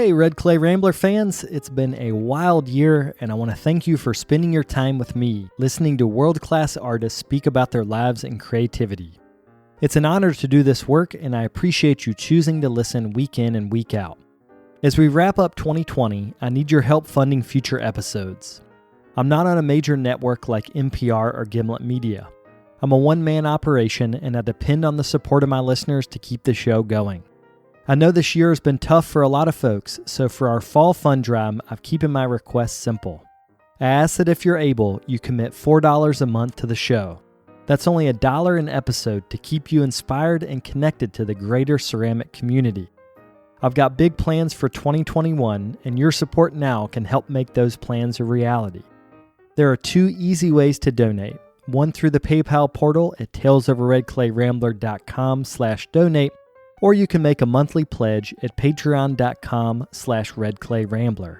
Hey, Red Clay Rambler fans, it's been a wild year, and I want to thank you for spending your time with me, listening to world-class artists speak about their lives and creativity. It's an honor to do this work, and I appreciate you choosing to listen week in and week out. As we wrap up 2020, I need your help funding future episodes. I'm not on a major network like NPR or Gimlet Media. I'm a one-man operation, and I depend on the support of my listeners to keep the show going. I know this year has been tough for a lot of folks, so for our fall fund drive, I've keeping my requests simple. I ask that if you're able, you commit $4 a month to the show. That's only $1 an episode to keep you inspired and connected to the greater ceramic community. I've got big plans for 2021, and your support now can help make those plans a reality. There are 2 easy ways to donate. One through the PayPal portal at talesofredclayrambler.com/donate, or you can make a monthly pledge at patreon.com/redclayrambler.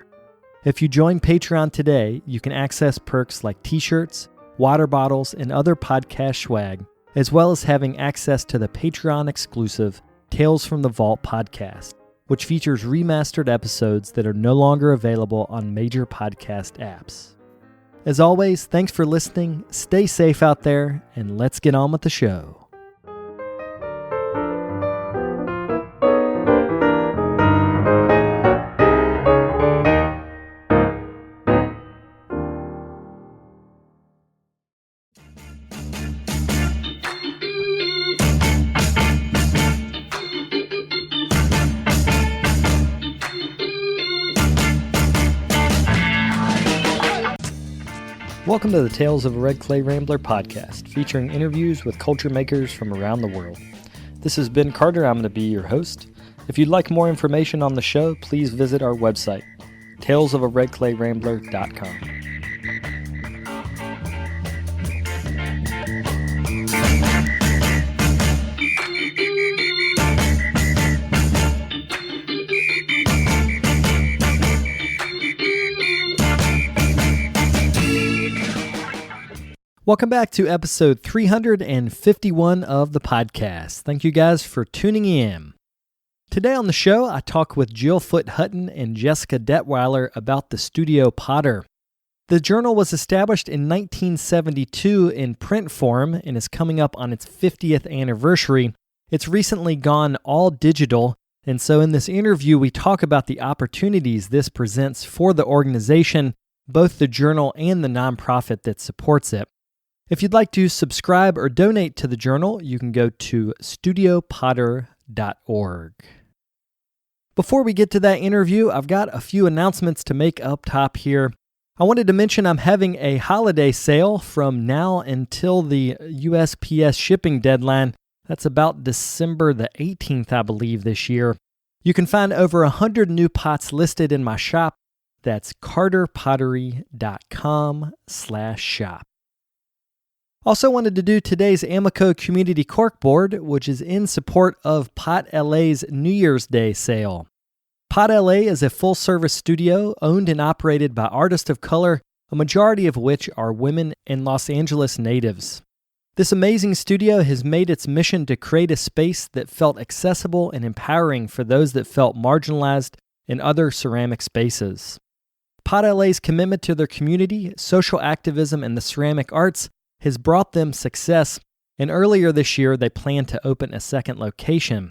If you join Patreon today, you can access perks like t-shirts, water bottles, and other podcast swag, as well as having access to the Patreon-exclusive Tales from the Vault podcast, which features remastered episodes that are no longer available on major podcast apps. As always, thanks for listening, stay safe out there, and let's get on with the show. Welcome to the Tales of a Red Clay Rambler podcast, featuring interviews with culture makers from around the world. This is Ben Carter. I'm going to be your host. If you'd like more information on the show, please visit our website, talesofaredclayrambler.com. Welcome back to episode 351 of the podcast. Thank you guys for tuning in. Today on the show, I talk with Jill Foote-Hutton and Jessica Detweiler about the Studio Potter. The journal was established in 1972 in print form and is coming up on its 50th anniversary. It's recently gone all digital, and so in this interview, we talk about the opportunities this presents for the organization, both the journal and the nonprofit that supports it. If you'd like to subscribe or donate to the journal, you can go to studiopotter.org. Before we get to that interview, I've got a few announcements to make up top here. I wanted to mention I'm having a holiday sale from now until the USPS shipping deadline. That's about December the 18th, I believe, this year. You can find over 100 new pots listed in my shop. That's carterpottery.com/shop. Also wanted to do today's Amico Community Corkboard, which is in support of Pot LA's New Year's Day sale. Pot LA is a full-service studio owned and operated by artists of color, a majority of which are women and Los Angeles natives. This amazing studio has made its mission to create a space that felt accessible and empowering for those that felt marginalized in other ceramic spaces. Pot LA's commitment to their community, social activism, and the ceramic arts has brought them success, and earlier this year they planned to open a second location.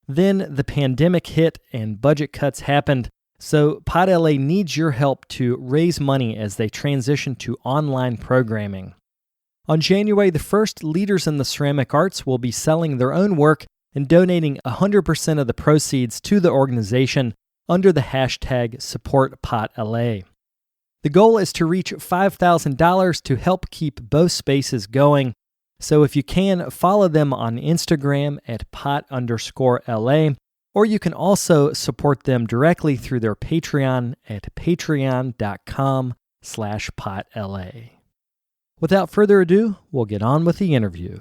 Then the pandemic hit and budget cuts happened, so Pot LA needs your help to raise money as they transition to online programming. On January the 1st, leaders in the ceramic arts will be selling their own work and donating 100% of the proceeds to the organization under the hashtag #SupportPotLA. The goal is to reach $5,000 to help keep both spaces going. So if you can, follow them on Instagram at pot_LA, or you can also support them directly through their Patreon at patreon.com/potla. Without further ado, we'll get on with the interview.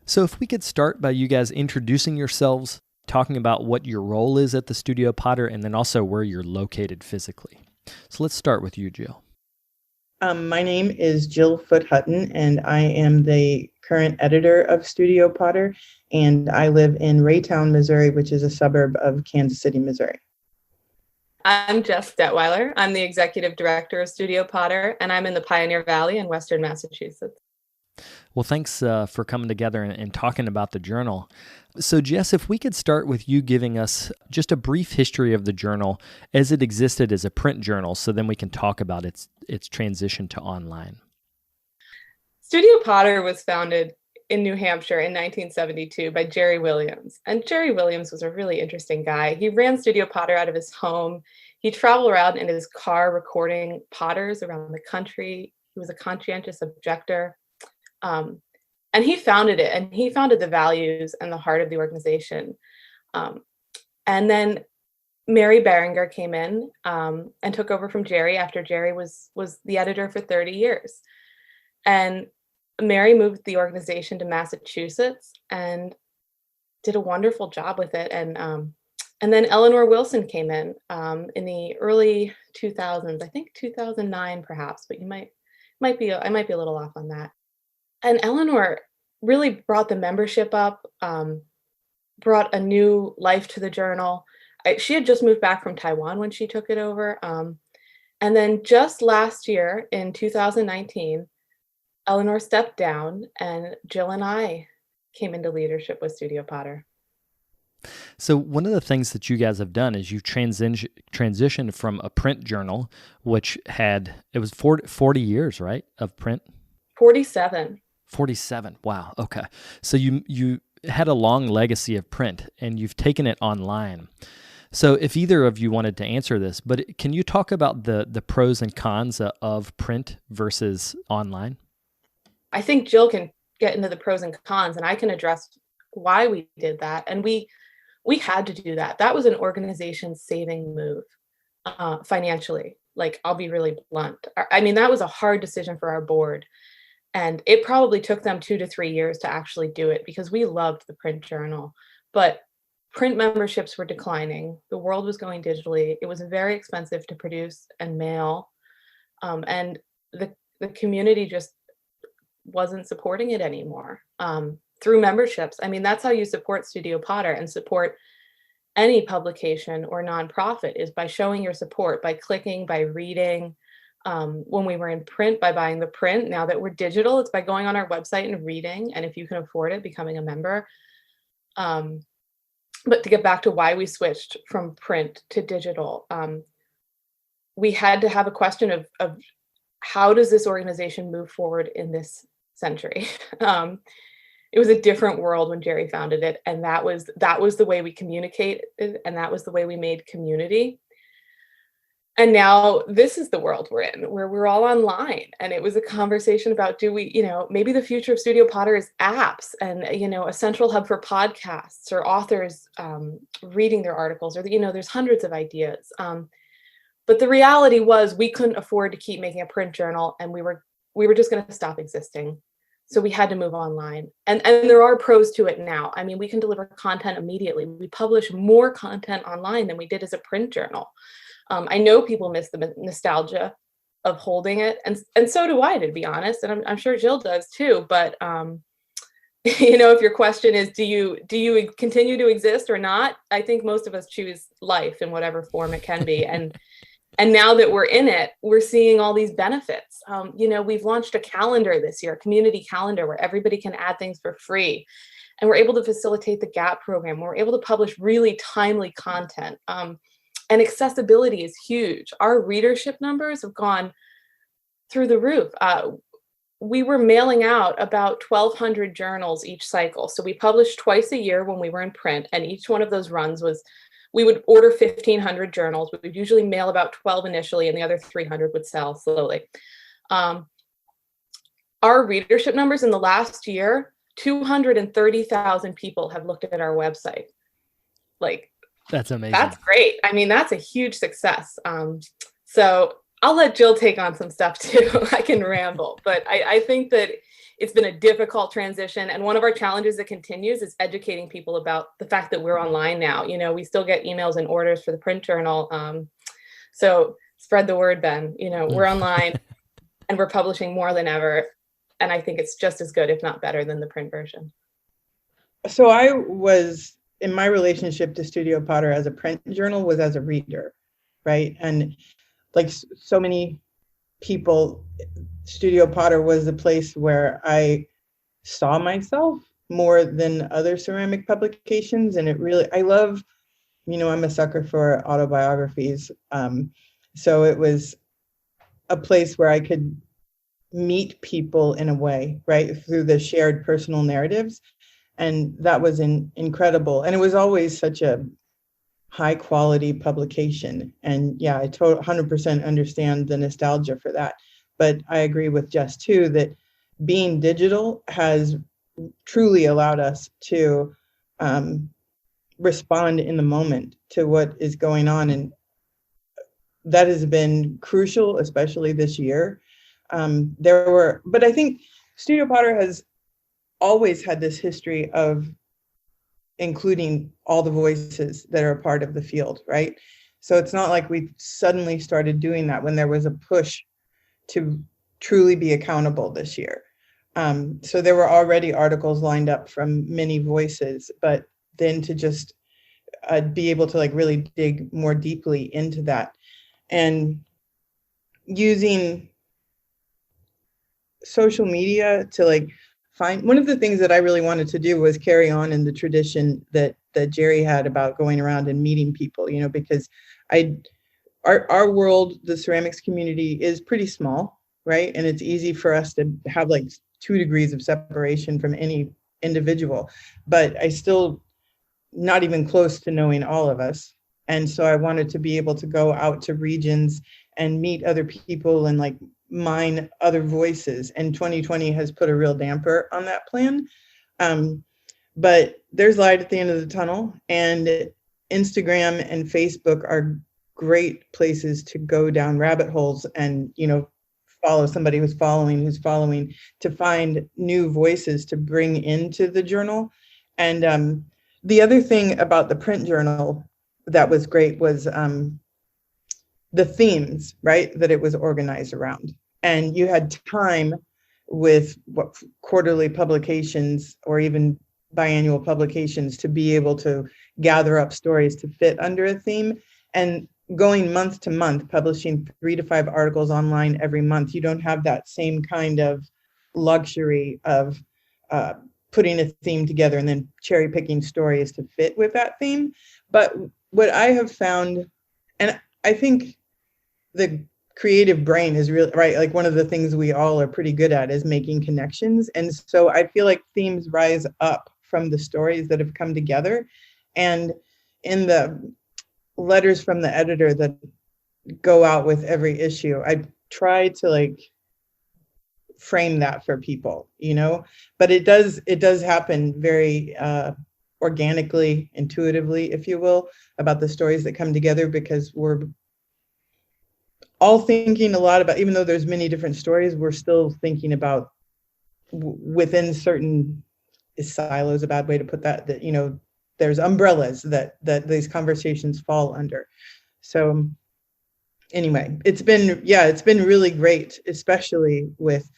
So if we could start by you guys introducing yourselves, talking about what your role is at the Studio Potter, and then also where you're located physically. So let's start with you, Jill. My name is Jill Foote-Hutton, and I am the current editor of Studio Potter, and I live in Raytown, Missouri, which is a suburb of Kansas City, Missouri. I'm Jess Detweiler. I'm the executive director of Studio Potter, and I'm in the Pioneer Valley in Western Massachusetts. Well, thanks for coming together and talking about the journal. So, Jess, if we could start with you giving us just a brief history of the journal as it existed as a print journal, so then we can talk about its transition to online. Studio Potter was founded in New Hampshire in 1972 by Jerry Williams. And Jerry Williams was a really interesting guy. He ran Studio Potter out of his home. He traveled around in his car recording potters around the country. He was a conscientious objector. And he founded it, and he founded the values and the heart of the organization. And then Mary Berenger came in and took over from Jerry after Jerry was the editor for 30 years. And Mary moved the organization to Massachusetts and did a wonderful job with it. And then Eleanor Wilson came in the early 2000s, I think 2009 perhaps, but I might be a little off on that. And Eleanor really brought the membership up, brought a new life to the journal. She had just moved back from Taiwan when she took it over. And then just last year in 2019, Eleanor stepped down and Jill and I came into leadership with Studio Potter. So one of the things that you guys have done is you transitioned from a print journal, which it was 40 years, right, of print? 47. 47. Wow. Okay. So you had a long legacy of print and you've taken it online. So if either of you wanted to answer this, but can you talk about the pros and cons of print versus online? I think Jill can get into the pros and cons, and I can address why we did that. And we had to do that. That was an organization saving move financially. Like, I'll be really blunt. I mean, that was a hard decision for our board. And it probably took them 2 to 3 years to actually do it because we loved the print journal. But print memberships were declining. The world was going digitally. It was very expensive to produce and mail. And the community just wasn't supporting it anymore through memberships. I mean, that's how you support Studio Potter and support any publication or nonprofit, is by showing your support, by clicking, by reading. When we were in print, by buying the print. Now that we're digital, it's by going on our website and reading, and if you can afford it, becoming a member. But to get back to why we switched from print to digital, we had to have a question of how does this organization move forward in this century? It was a different world when Jerry founded it, and that was the way we communicated, and that was the way we made community. And now this is the world we're in, where we're all online. And it was a conversation about, maybe the future of Studio Potter is apps and, a central hub for podcasts or authors reading their articles, or, there's hundreds of ideas. But the reality was we couldn't afford to keep making a print journal, and we were just going to stop existing. So we had to move online. And there are pros to it now. I mean, we can deliver content immediately. We publish more content online than we did as a print journal. I know people miss the nostalgia of holding it, and so do I, to be honest, and I'm sure Jill does too. But if your question is, do you continue to exist or not? I think most of us choose life in whatever form it can be, and now that we're in it, we're seeing all these benefits. We've launched a calendar this year, a community calendar, where everybody can add things for free, and we're able to facilitate the GAP program. We're able to publish really timely content. And accessibility is huge. Our readership numbers have gone through the roof. We were mailing out about 1,200 journals each cycle. So we published twice a year when we were in print, and each one of those runs we would order 1,500 journals. We would usually mail about 12 initially, and the other 300 would sell slowly. Our readership numbers in the last year, 230,000 people have looked at our website. Like, that's amazing. That's great. I mean, that's a huge success. So I'll let Jill take on some stuff too. I can ramble, but I think that it's been a difficult transition. And one of our challenges that continues is educating people about the fact that we're online now. You know, we still get emails and orders for the print journal. So spread the word, Ben. You know, we're online and we're publishing more than ever. And I think it's just as good, if not better, than the print version. So I was, in my relationship to Studio Potter as a print journal, was as a reader, right? And like so many people, Studio Potter was the place where I saw myself more than other ceramic publications. And it really, I love, you know, I'm a sucker for autobiographies. So it was a place where I could meet people in a way, right, through the shared personal narratives. And that was incredible. And it was always such a high quality publication. And yeah, I 100% understand the nostalgia for that. But I agree with Jess too, that being digital has truly allowed us to respond in the moment to what is going on. And that has been crucial, especially this year. But I think Studio Potter has always had this history of including all the voices that are a part of the field, right? So it's not like we suddenly started doing that when there was a push to truly be accountable this year. So there were already articles lined up from many voices, but then to just be able to like really dig more deeply into that and using social media to like find, one of the things that I really wanted to do was carry on in the tradition that Jerry had about going around and meeting people, you know, because our world, the ceramics community, is pretty small, right? And it's easy for us to have like 2 degrees of separation from any individual, but I still not even close to knowing all of us. And so I wanted to be able to go out to regions and meet other people and like mine other voices. And 2020 has put a real damper on that plan. But there's light at the end of the tunnel, and Instagram and Facebook are great places to go down rabbit holes and, you know, follow somebody who's following to find new voices to bring into the journal. And the other thing about the print journal that was great was the themes, right, that it was organized around. And you had time with quarterly publications or even biannual publications to be able to gather up stories to fit under a theme. And going month to month, publishing 3 to 5 articles online every month, you don't have that same kind of luxury of putting a theme together and then cherry picking stories to fit with that theme. But what I have found, and I think the creative brain is really, right, like one of the things we all are pretty good at is making connections. And so I feel like themes rise up from the stories that have come together. And in the letters from the editor that go out with every issue, I try to like frame that for people, you know, but it does happen very organically, intuitively, if you will, about the stories that come together, because we're all thinking a lot about, even though there's many different stories, we're still thinking about within certain, is silos a bad way to put that, that, you know, there's umbrellas that these conversations fall under. So anyway, it's been really great, especially with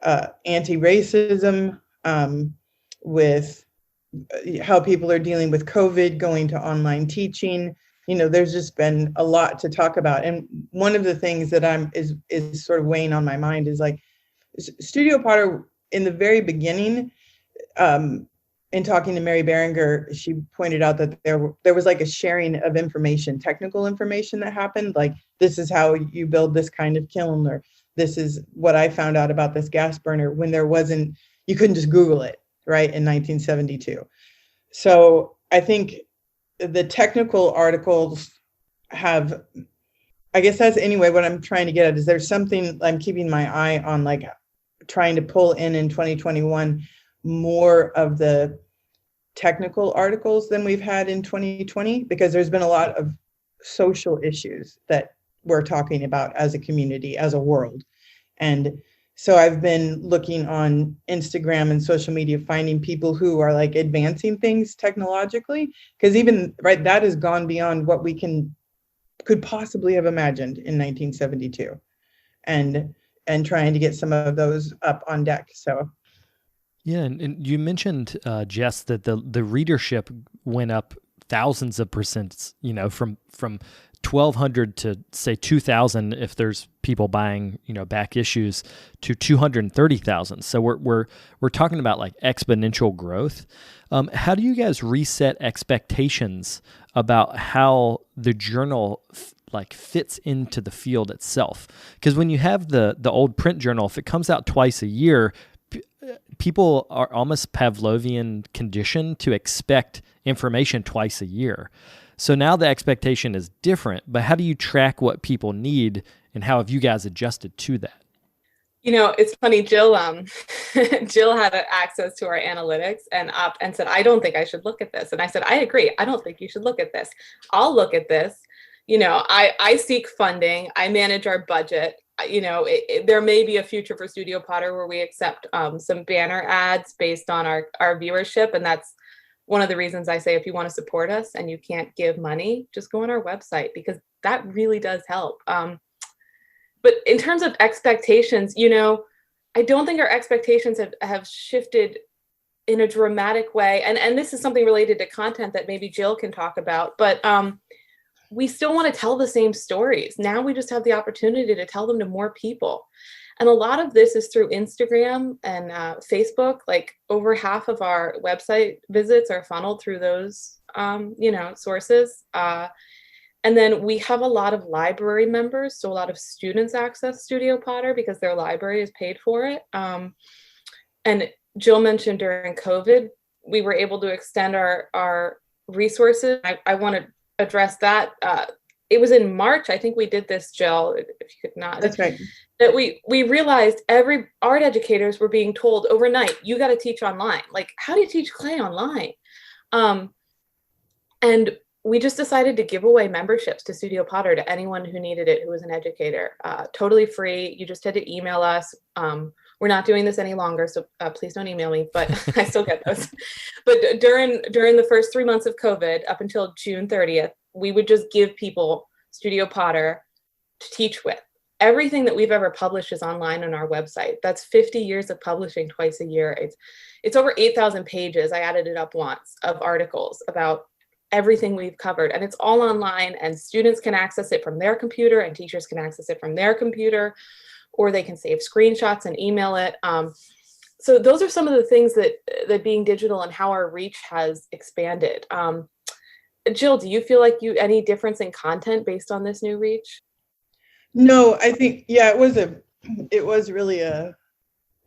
anti-racism, with how people are dealing with COVID, going to online teaching. You know, there's just been a lot to talk about. And one of the things that is sort of weighing on my mind is like Studio Potter in the very beginning, in talking to Mary Berenger, she pointed out that there was like a sharing of information, technical information that happened. Like, this is how you build this kind of kiln, or this is what I found out about this gas burner, when you couldn't just Google it, right, in 1972. So I think the technical articles have, I guess that's anyway, what I'm trying to get at is there's something I'm keeping my eye on, like trying to pull in 2021 more of the technical articles than we've had in 2020, because there's been a lot of social issues that we're talking about as a community, as a world. And so I've been looking on Instagram and social media, finding people who are like advancing things technologically, because even right, that has gone beyond what we could possibly have imagined in 1972, and trying to get some of those up on deck. So yeah, and you mentioned, Jess, that the readership went up thousands of percent, from 1,200 to say 2,000 if there's people buying, back issues, to 230,000. So we're talking about like exponential growth. How do you guys reset expectations about how the journal fits into the field itself? Because when you have the old print journal, if it comes out twice a year, people are almost Pavlovian conditioned to expect information twice a year. So now the expectation is different, but how do you track what people need, and how have you guys adjusted to that? It's funny, Jill had access to our analytics and said, I don't think I should look at this. And I said, I agree. I don't think you should look at this. I'll look at this. I seek funding. I manage our budget. There may be a future for Studio Potter where we accept some banner ads based on our viewership. And that's one of the reasons I say, if you want to support us and you can't give money, just go on our website, because that really does help. But in terms of expectations, I don't think our expectations have shifted in a dramatic way. And this is something related to content that maybe Jill can talk about. But we still want to tell the same stories. Now we just have the opportunity to tell them to more people. And a lot of this is through Instagram and Facebook. Like over half of our website visits are funneled through those, sources. And then we have a lot of library members. So a lot of students access Studio Potter because their library is paid for it. And Jill mentioned during COVID, we were able to extend our resources. I want to address that. It was in March, I think we did this, Jill, if you could not. That's right. That we realized every art educators were being told overnight, you got to teach online. Like, how do you teach clay online? And we just decided to give away memberships to Studio Potter to anyone who needed it, who was an educator, totally free. You just had to email us. We're not doing this any longer, so please don't email me, but I still get those. But during the first 3 months of COVID, up until June 30th, we would just give people Studio Potter to teach with. Everything that we've ever published is online on our website. That's 50 years of publishing twice a year. It's over 8,000 pages. I added it up once, of articles about everything we've covered, and it's all online, and students can access it from their computer and teachers can access it from their computer, or they can save screenshots and email it. So those are some of the things that being digital and how our reach has expanded. Jill, do you feel like any difference in content based on this new reach? No, I think, yeah, it was really a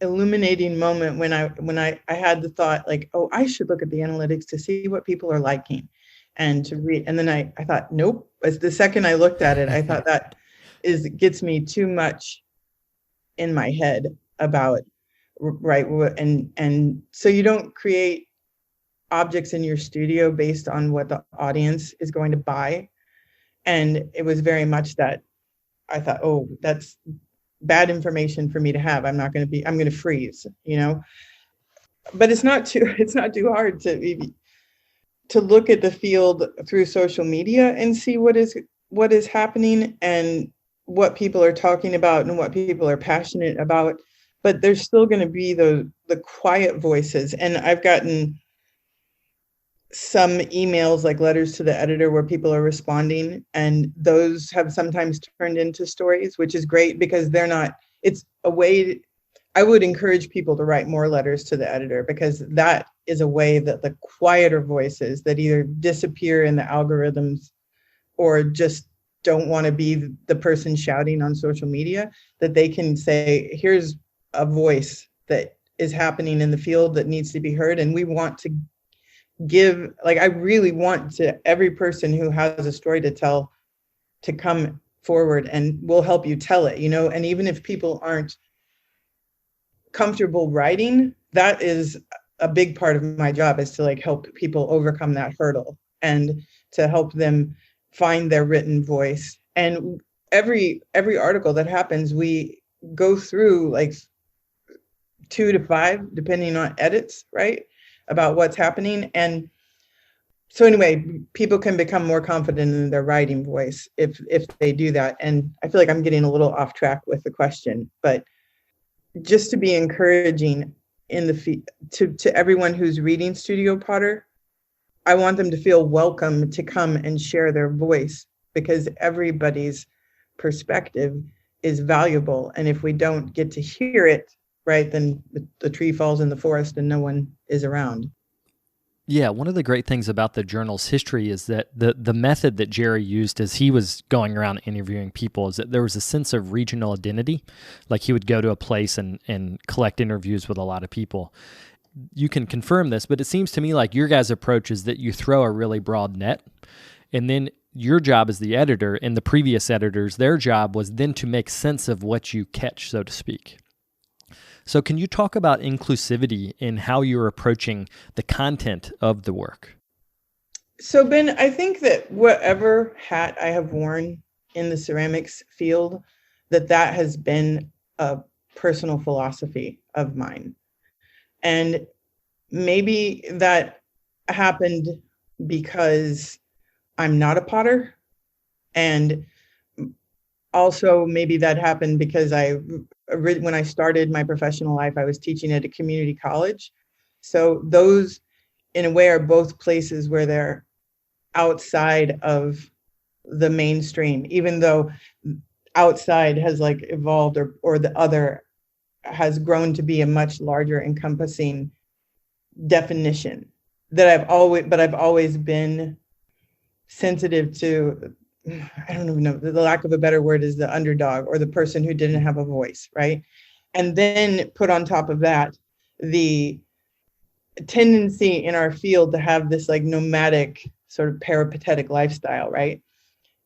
illuminating moment when I had the thought, like, oh, I should look at the analytics to see what people are liking and to read. And then I thought, nope. As the second I looked at it, I thought that gets me too much in my head about, right. And so you don't create objects in your studio based on what the audience is going to buy. And it was very much that I thought, oh, that's bad information for me to have. I'm going to freeze, but it's not too hard to look at the field through social media and see what is happening and what people are talking about and what people are passionate about. But there's still going to be the quiet voices. And I've gotten some emails, like letters to the editor, where people are responding, and those have sometimes turned into stories, which is great because it's a way. I would encourage people to write more letters to the editor, because that is a way that the quieter voices that either disappear in the algorithms or just don't want to be the person shouting on social media, that they can say, here's a voice that is happening in the field that needs to be heard. And we want to give, I really want every person who has a story to tell to come forward, and we'll help you tell it, and even if people aren't comfortable writing, that is a big part of my job, is to help people overcome that hurdle and to help them find their written voice. And every article that happens, we go through like 2 to 5, depending on edits, right, about what's happening. And so anyway, people can become more confident in their writing voice if they do that. And I feel like I'm getting a little off track with the question, but just to be encouraging in the to everyone who's reading Studio Potter, I want them to feel welcome to come and share their voice, because everybody's perspective is valuable. And if we don't get to hear it, right, then the tree falls in the forest and no one is around. Yeah, one of the great things about the journal's history is that the method that Jerry used as he was going around interviewing people is that there was a sense of regional identity. Like he would go to a place and collect interviews with a lot of people. You can confirm this, but it seems to me like your guys' approach is that you throw a really broad net, and then your job as the editor and the previous editors, their job was then to make sense of what you catch, so to speak. So can you talk about inclusivity in how you're approaching the content of the work? So Ben, I think that whatever hat I have worn in the ceramics field, that has been a personal philosophy of mine. And maybe that happened because I'm not a potter. And also maybe that happened because when I started my professional life, I was teaching at a community college. So those, in a way, are both places where they're outside of the mainstream, even though outside has like evolved or the other has grown to be a much larger encompassing definition that I've always been sensitive to. I don't even know, the lack of a better word is the underdog or the person who didn't have a voice, right? And then put on top of that the tendency in our field to have this like nomadic sort of peripatetic lifestyle, right?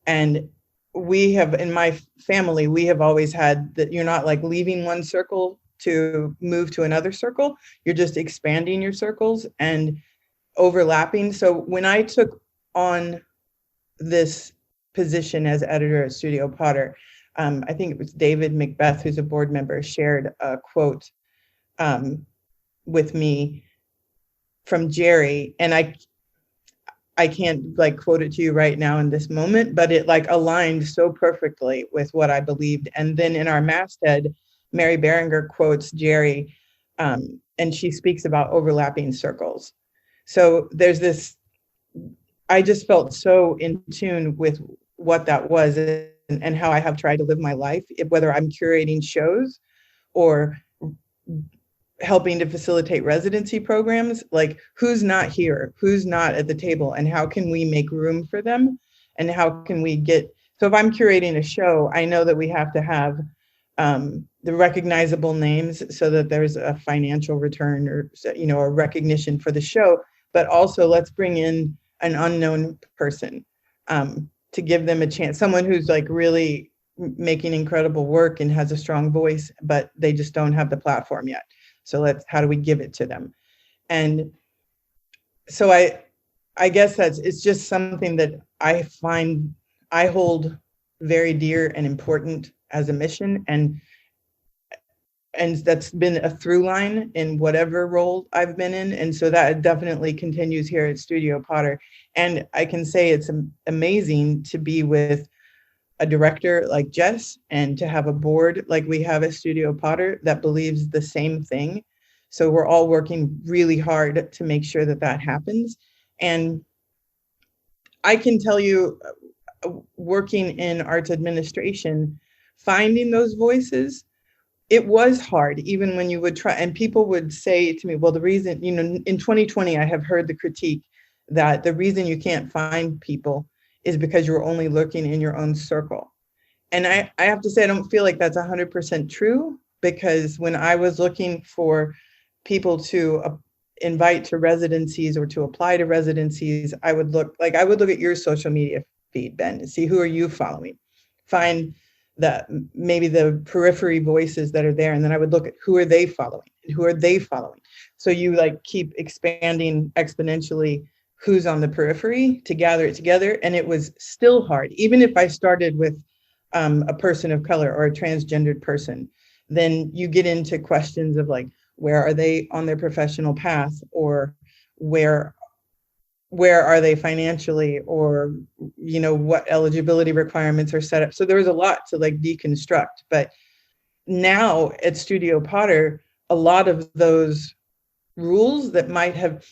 And we have, in my family, we have always had that you're not like leaving one circle to move to another circle. You're just expanding your circles and overlapping. So when I took on this position as editor at Studio Potter, I think it was David Macbeth, who's a board member, shared a quote with me from Jerry, and I can't like quote it to you right now in this moment, but it like aligned so perfectly with what I believed. And then in our masthead, Mary Berenger quotes Jerry, and she speaks about overlapping circles. So there's this, I just felt so in tune with what that was and how I have tried to live my life, whether I'm curating shows or helping to facilitate residency programs, like who's not here, who's not at the table, and how can we make room for them? And how can we so if I'm curating a show, I know that we have to have the recognizable names so that there's a financial return or, a recognition for the show, but also let's bring in an unknown person to give them a chance, someone who's like really making incredible work and has a strong voice, but they just don't have the platform yet. So how do we give it to them? And so I guess it's just something that I find I hold very dear and important as a mission. And that's been a through line in whatever role I've been in. And so that definitely continues here at Studio Potter. And I can say it's amazing to be with a director like Jess and to have a board like we have at Studio Potter that believes the same thing. So we're all working really hard to make sure that happens. And I can tell you, working in arts administration, finding those voices, it was hard, even when you would try, and people would say to me, well, the reason, in 2020, I have heard the critique that the reason you can't find people is because you're only looking in your own circle. And I have to say, I don't feel like that's 100% true, because when I was looking for people to invite to residencies or to apply to residencies, I would look at your social media feed, Ben, and see who are you following, find maybe the periphery voices that are there. And then I would look at who are they following and who are they following. So you like keep expanding exponentially who's on the periphery to gather it together. And it was still hard. Even if I started with a person of color or a transgendered person, then you get into questions of like, where are they on their professional path, or where are they financially, or what eligibility requirements are set up. So there was a lot to like deconstruct. But now at Studio Potter, a lot of those rules that might have,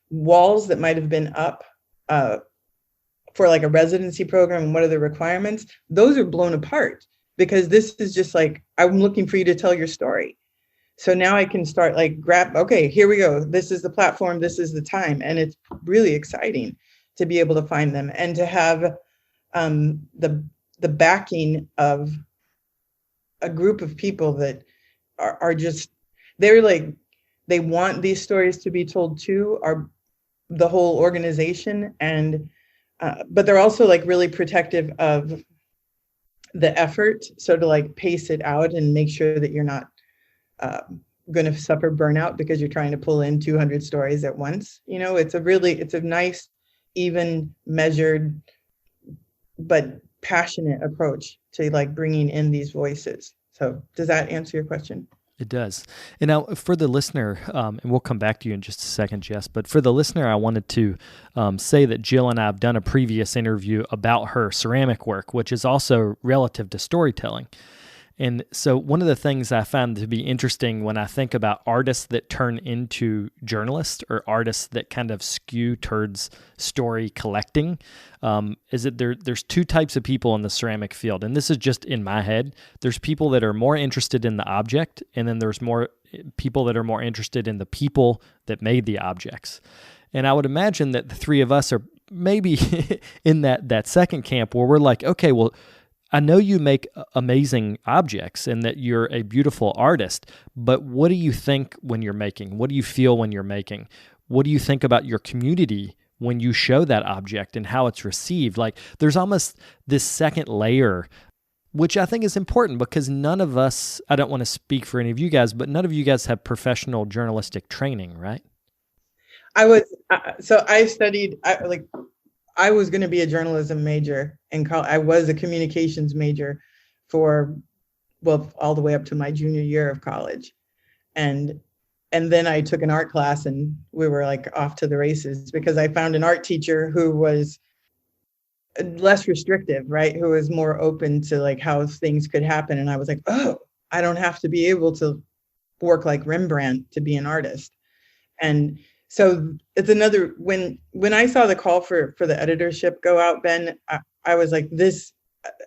walls that might have been up for like a residency program and what are the requirements, those are blown apart, because this is just like, I'm looking for you to tell your story. So now I can start like okay, here we go. This is the platform, this is the time. And it's really exciting to be able to find them and to have the backing of a group of people that are just, they're like, they want these stories to be told too, are the whole organization. And but they're also like really protective of the effort. So to like pace it out and make sure that you're not going to suffer burnout because you're trying to pull in 200 stories at once. It's a nice, even, measured, but passionate approach to like bringing in these voices. So does that answer your question? It does. And now for the listener, and we'll come back to you in just a second, Jess, but for the listener, I wanted to say that Jill and I have done a previous interview about her ceramic work, which is also relative to storytelling. And so one of the things I found to be interesting when I think about artists that turn into journalists or artists that kind of skew towards story collecting is that there's two types of people in the ceramic field. And this is just in my head. There's people that are more interested in the object, and then there's more people that are more interested in the people that made the objects. And I would imagine that the three of us are maybe in that second camp where we're like, okay, well, I know you make amazing objects and that you're a beautiful artist, but what do you think when you're making? What do you feel when you're making? What do you think about your community when you show that object and how it's received? Like, there's almost this second layer, which I think is important because none of us, I don't want to speak for any of you guys, but none of you guys have professional journalistic training, right? I was going to be a journalism major in college. I was a communications major for, all the way up to my junior year of college. And then I took an art class and we were like off to the races because I found an art teacher who was less restrictive, right? Who was more open to like how things could happen. And I was like, oh, I don't have to be able to work like Rembrandt to be an artist. And so it's another, when I saw the call for the editorship go out, Ben, I was like,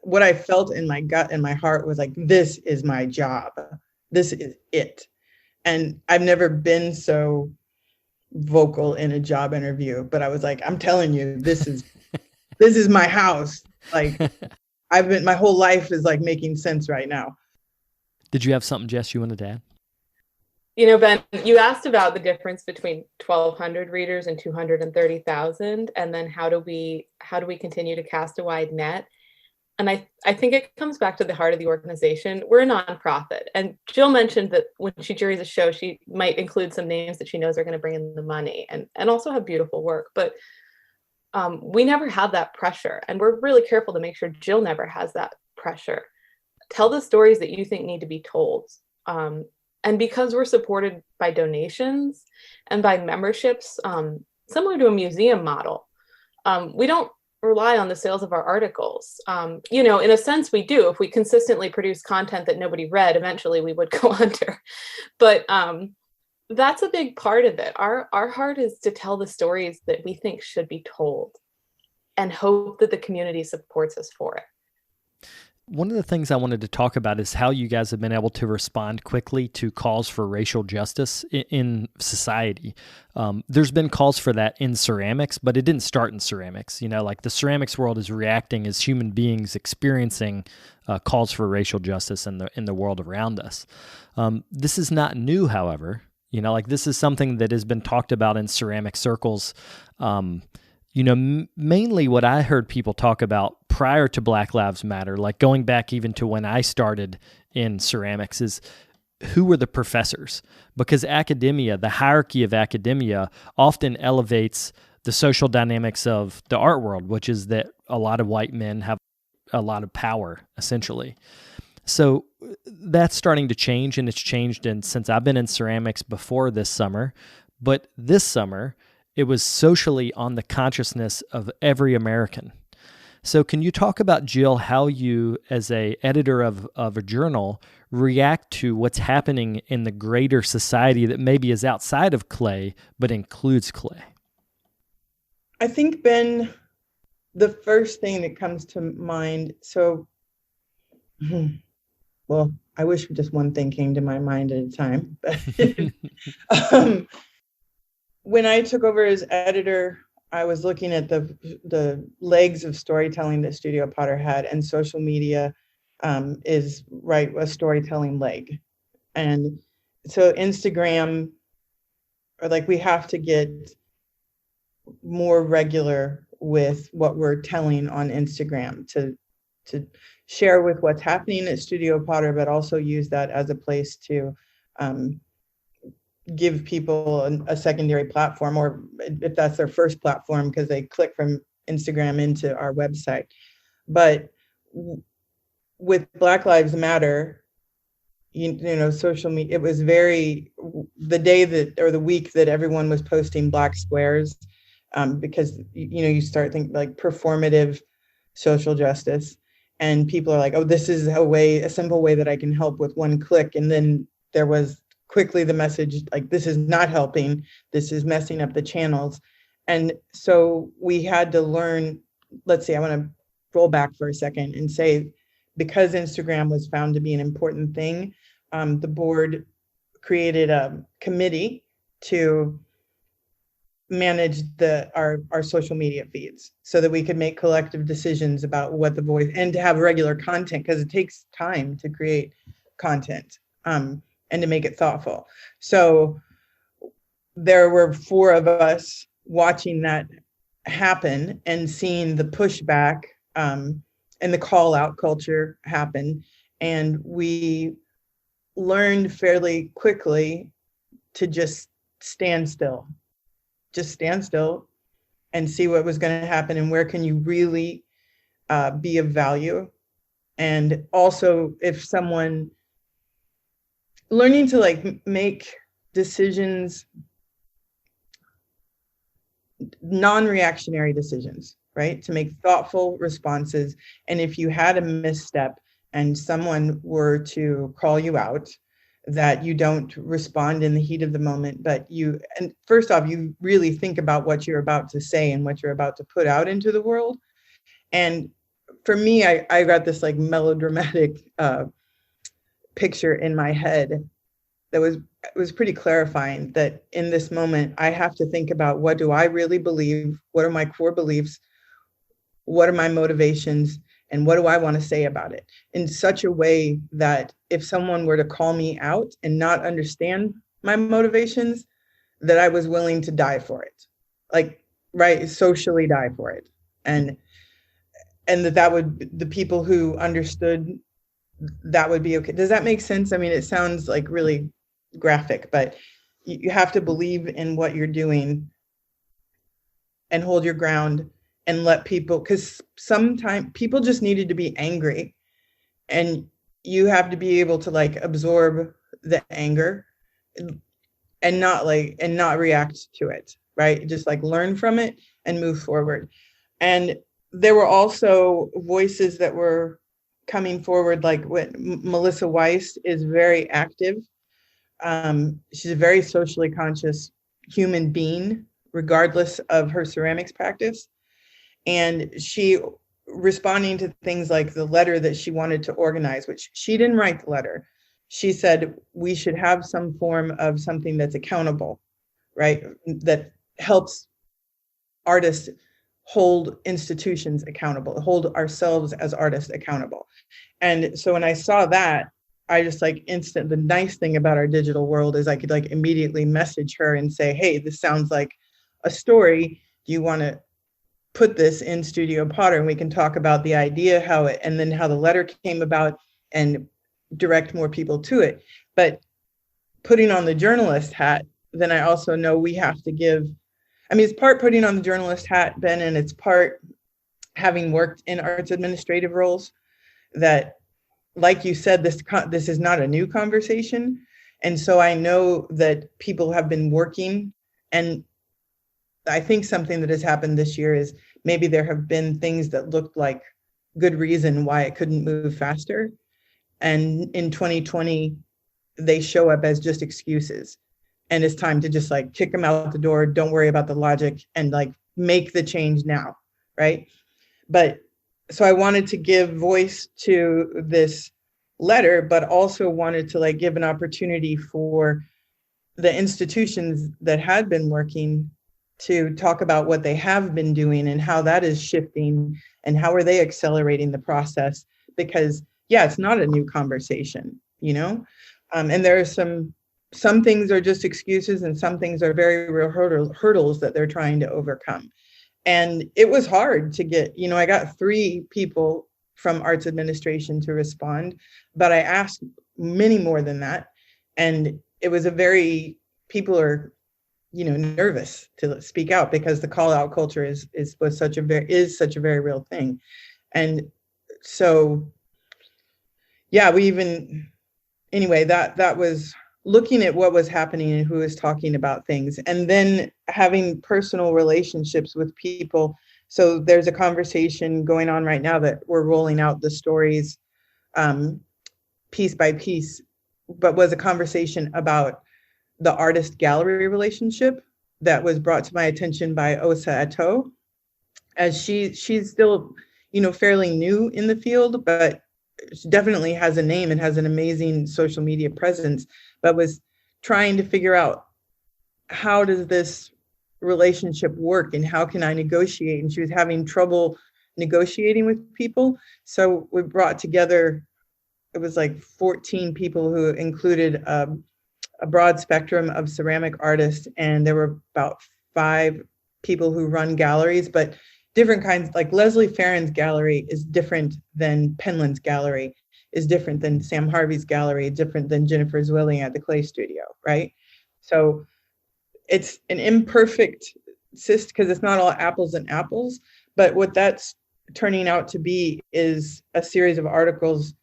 what I felt in my gut and my heart was like, this is my job. This is it. And I've never been so vocal in a job interview, but I was like, I'm telling you, this is my house. Like my whole life is like making sense right now. Did you have something, Jess, you wanted to add? Ben, you asked about the difference between 1,200 readers and 230,000, and then how do we continue to cast a wide net? And I think it comes back to the heart of the organization. We're a nonprofit, and Jill mentioned that when she juries a show, she might include some names that she knows are going to bring in the money and also have beautiful work. But we never have that pressure, and we're really careful to make sure Jill never has that pressure. Tell the stories that you think need to be told. And because we're supported by donations and by memberships, similar to a museum model, we don't rely on the sales of our articles. In a sense we do. If we consistently produce content that nobody read, eventually we would go under. But that's a big part of it. Our heart is to tell the stories that we think should be told and hope that the community supports us for it. One of the things I wanted to talk about is how you guys have been able to respond quickly to calls for racial justice in society. There's been calls for that in ceramics, but it didn't start in ceramics. Like the ceramics world is reacting as human beings experiencing calls for racial justice in the world around us. This is not new, however. This is something that has been talked about in ceramic circles. Mainly what I heard people talk about prior to Black Lives Matter, like going back even to when I started in ceramics, is who were the professors? Because academia, the hierarchy of academia, often elevates the social dynamics of the art world, which is that a lot of white men have a lot of power, essentially. So that's starting to change, and it's changed since I've been in ceramics before this summer. But this summer, it was socially on the consciousness of every American. So can you talk about, Jill, how you, as a editor of a journal, react to what's happening in the greater society that maybe is outside of clay, but includes clay? I think, Ben, the first thing that comes to mind, well, I wish just one thing came to my mind at a time. When I took over as editor, I was looking at the legs of storytelling that Studio Potter had, and social media is a storytelling leg. And so Instagram, we have to get more regular with what we're telling on Instagram to share with what's happening at Studio Potter, but also use that as a place to give people a secondary platform, or if that's their first platform, because they click from Instagram into our website. But with Black Lives Matter, you know, social media, it was the day that, or the week that everyone was posting black squares, because, you know, you start thinking like performative social justice, and people are like, oh, this is a simple way that I can help with one click. And then there was quickly the message, like, this is not helping, this is messing up the channels. And so we had to learn, let's see, I want to roll back for a second and say, because Instagram was found to be an important thing, the board created a committee to manage our social media feeds so that we could make collective decisions about what the voice, and to have regular content, because it takes time to create content and to make it thoughtful. So there were 4 of us watching that happen and seeing the pushback and the call out culture happen. And we learned fairly quickly to just stand still and see what was going to happen, and where can you really be of value. And also, if someone learning to make decisions, non-reactionary decisions, right? To make thoughtful responses. And if you had a misstep and someone were to call you out, that you don't respond in the heat of the moment, but and first off, you really think about what you're about to say and what you're about to put out into the world. And for me, I got this melodramatic picture in my head that was pretty clarifying, that in this moment, I have to think about, what do I really believe? What are my core beliefs? What are my motivations? And what do I want to say about it, in such a way that if someone were to call me out and not understand my motivations, that I was willing to die for it, socially die for it. And that would, the people who understood, that would be okay. Does that make sense? I mean, it sounds like really graphic, but you have to believe in what you're doing and hold your ground and let people, because sometimes people just needed to be angry, and you have to be able to absorb the anger and not react to it, right? Just learn from it and move forward. And there were also voices that were coming forward, like what Melissa Weiss is very active. She's a very socially conscious human being, regardless of her ceramics practice. And she, responding to things like the letter that she wanted to organize, which she didn't write the letter. She said, we should have some form of something that's accountable, right? That helps artists hold institutions accountable, hold ourselves as artists accountable. And so when I saw that, I just the nice thing about our digital world is I could immediately message her and say, hey, this sounds like a story. Do you want to put this in Studio Potter, and we can talk about the idea, and then how the letter came about, and direct more people to it. But putting on the journalist hat, then I also know we have to give, it's part putting on the journalist hat, Ben, and it's part having worked in arts administrative roles, that, like you said, this is not a new conversation. And so I know that people have been working, and I think something that has happened this year is maybe there have been things that looked like good reason why it couldn't move faster. And in 2020, they show up as just excuses. And it's time to just like kick them out the door. Don't worry about the logic and like make the change now, right? But so I wanted to give voice to this letter, but also wanted to like give an opportunity for the institutions that had been working to talk about what they have been doing and how that is shifting and how are they accelerating the process. Because yeah, it's not a new conversation, you know? And there are some things are just excuses and some things are very real hurdles that they're trying to overcome. And it was hard to get, you know, I got 3 people from arts administration to respond, but I asked many more than that. And it was people are, you know, nervous to speak out because the call out culture is such a very real thing. And so, yeah, that was looking at what was happening and who was talking about things, and then having personal relationships with people. So there's a conversation going on right now that we're rolling out the stories piece by piece, but was a conversation about the artist gallery relationship that was brought to my attention by Osa Ato, as she's still, you know, fairly new in the field, but she definitely has a name and has an amazing social media presence, but was trying to figure out how does this relationship work and how can I negotiate? And she was having trouble negotiating with people. So we brought together, it was like 14 people who included a broad spectrum of ceramic artists. And there were about 5 people who run galleries, but different kinds. Like Leslie Farron's gallery is different than Penland's gallery, is different than Sam Harvey's gallery, different than Jennifer Zwilling at the Clay Studio, right? So it's an imperfect system because it's not all apples and apples, but what that's turning out to be is a series of articles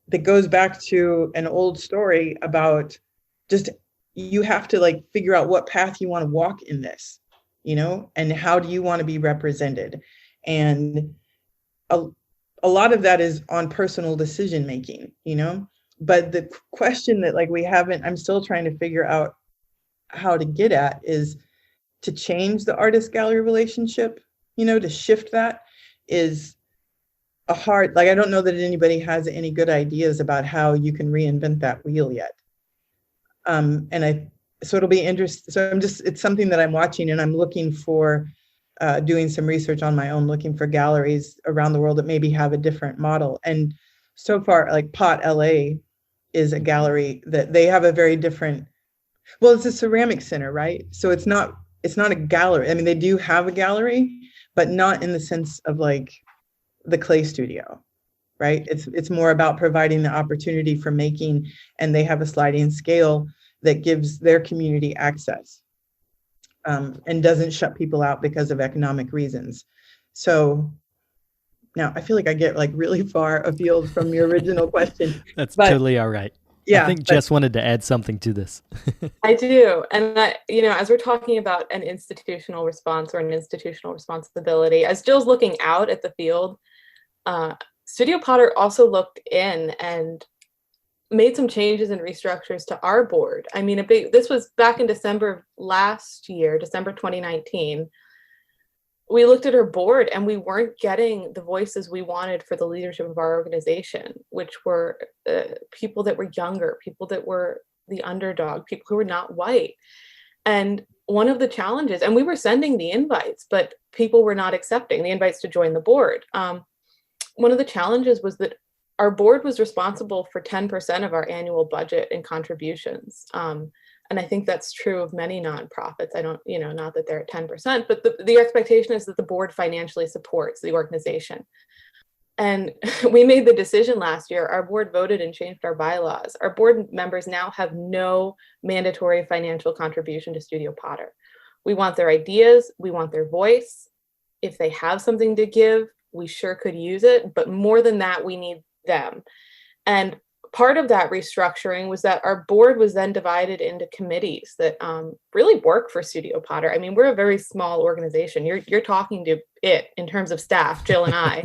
that goes back to an old story about just, you have to like figure out what path you want to walk in this, you know, and how do you want to be represented? And a lot of that is on personal decision making, you know, but the question that like I'm still trying to figure out how to get at is to change the artist gallery relationship, you know, to shift that is a hard, like, I don't know that anybody has any good ideas about how you can reinvent that wheel yet. So it'll be interesting. So it's something that I'm watching, and I'm looking for, doing some research on my own, looking for galleries around the world that maybe have a different model. And so far, like Pot LA is a gallery that they have a very different, well, it's a ceramic center, right? So it's not a gallery. I mean, they do have a gallery, but not in the sense of like the Clay Studio, right? It's more about providing the opportunity for making, and they have a sliding scale that gives their community access, and doesn't shut people out because of economic reasons. So now I feel like I get like really far afield from your original question. That's totally all right. Yeah, I think Jess wanted to add something to this. I do. And that, you know, as we're talking about an institutional response or an institutional responsibility, as Jill's looking out at the field, Studio Potter also looked in and made some changes and restructures to our board. I mean, this was back in December of last year, December 2019. We looked at our board and we weren't getting the voices we wanted for the leadership of our organization, which were people that were younger, people that were the underdog, people who were not white. And one of the challenges, and we were sending the invites, but people were not accepting the invites to join the board. One of the challenges was that our board was responsible for 10% of our annual budget and contributions. And I think that's true of many nonprofits. I don't, you know, not that they're at 10%, but the expectation is that the board financially supports the organization. And we made the decision last year, our board voted and changed our bylaws. Our board members now have no mandatory financial contribution to Studio Potter. We want their ideas, we want their voice. If they have something to give, we sure could use it, but more than that, we need them. And part of that restructuring was that our board was then divided into committees that really work for Studio Potter. I mean, we're a very small organization. You're talking to it in terms of staff, Jill and I.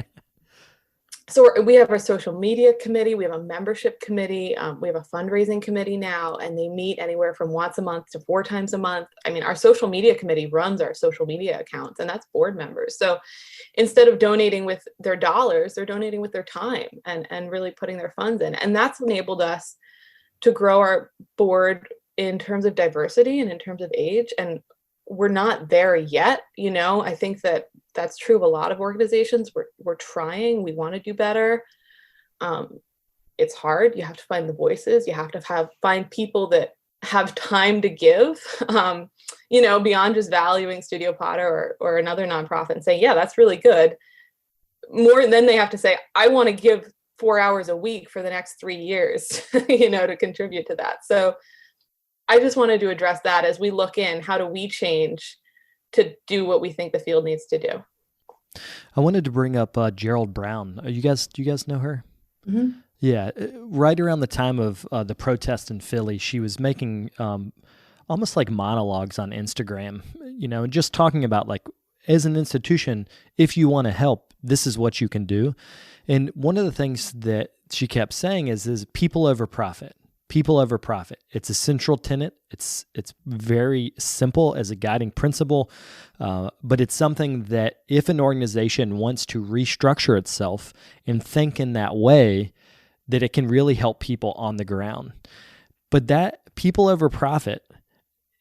So we have our social media committee, we have a membership committee, we have a fundraising committee now, and they meet anywhere from once a month to 4 times a month. I mean, our social media committee runs our social media accounts, and that's board members. So instead of donating with their dollars, they're donating with their time and really putting their funds in. And that's enabled us to grow our board in terms of diversity and in terms of age. And we're not there yet. I think that that's true of a lot of organizations. We're trying, we want to do better. It's hard. You have to find the voices. You have to find people that have time to give, beyond just valuing Studio Potter or another nonprofit and saying, yeah, that's really good. More than they have to say, I want to give 4 hours a week for the next 3 years, to contribute to that. So I just wanted to address that as we look in, how do we change to do what we think the field needs to do? I wanted to bring up Gerald Brown. Do you guys know her? Mm-hmm. Yeah. Right around the time of the protest in Philly, she was making almost like monologues on Instagram, and just talking about, like, as an institution, if you want to help, this is what you can do. And one of the things that she kept saying is people over profit. People over profit. It's a central tenet. It's very simple as a guiding principle, but it's something that if an organization wants to restructure itself and think in that way, that it can really help people on the ground. But that people over profit,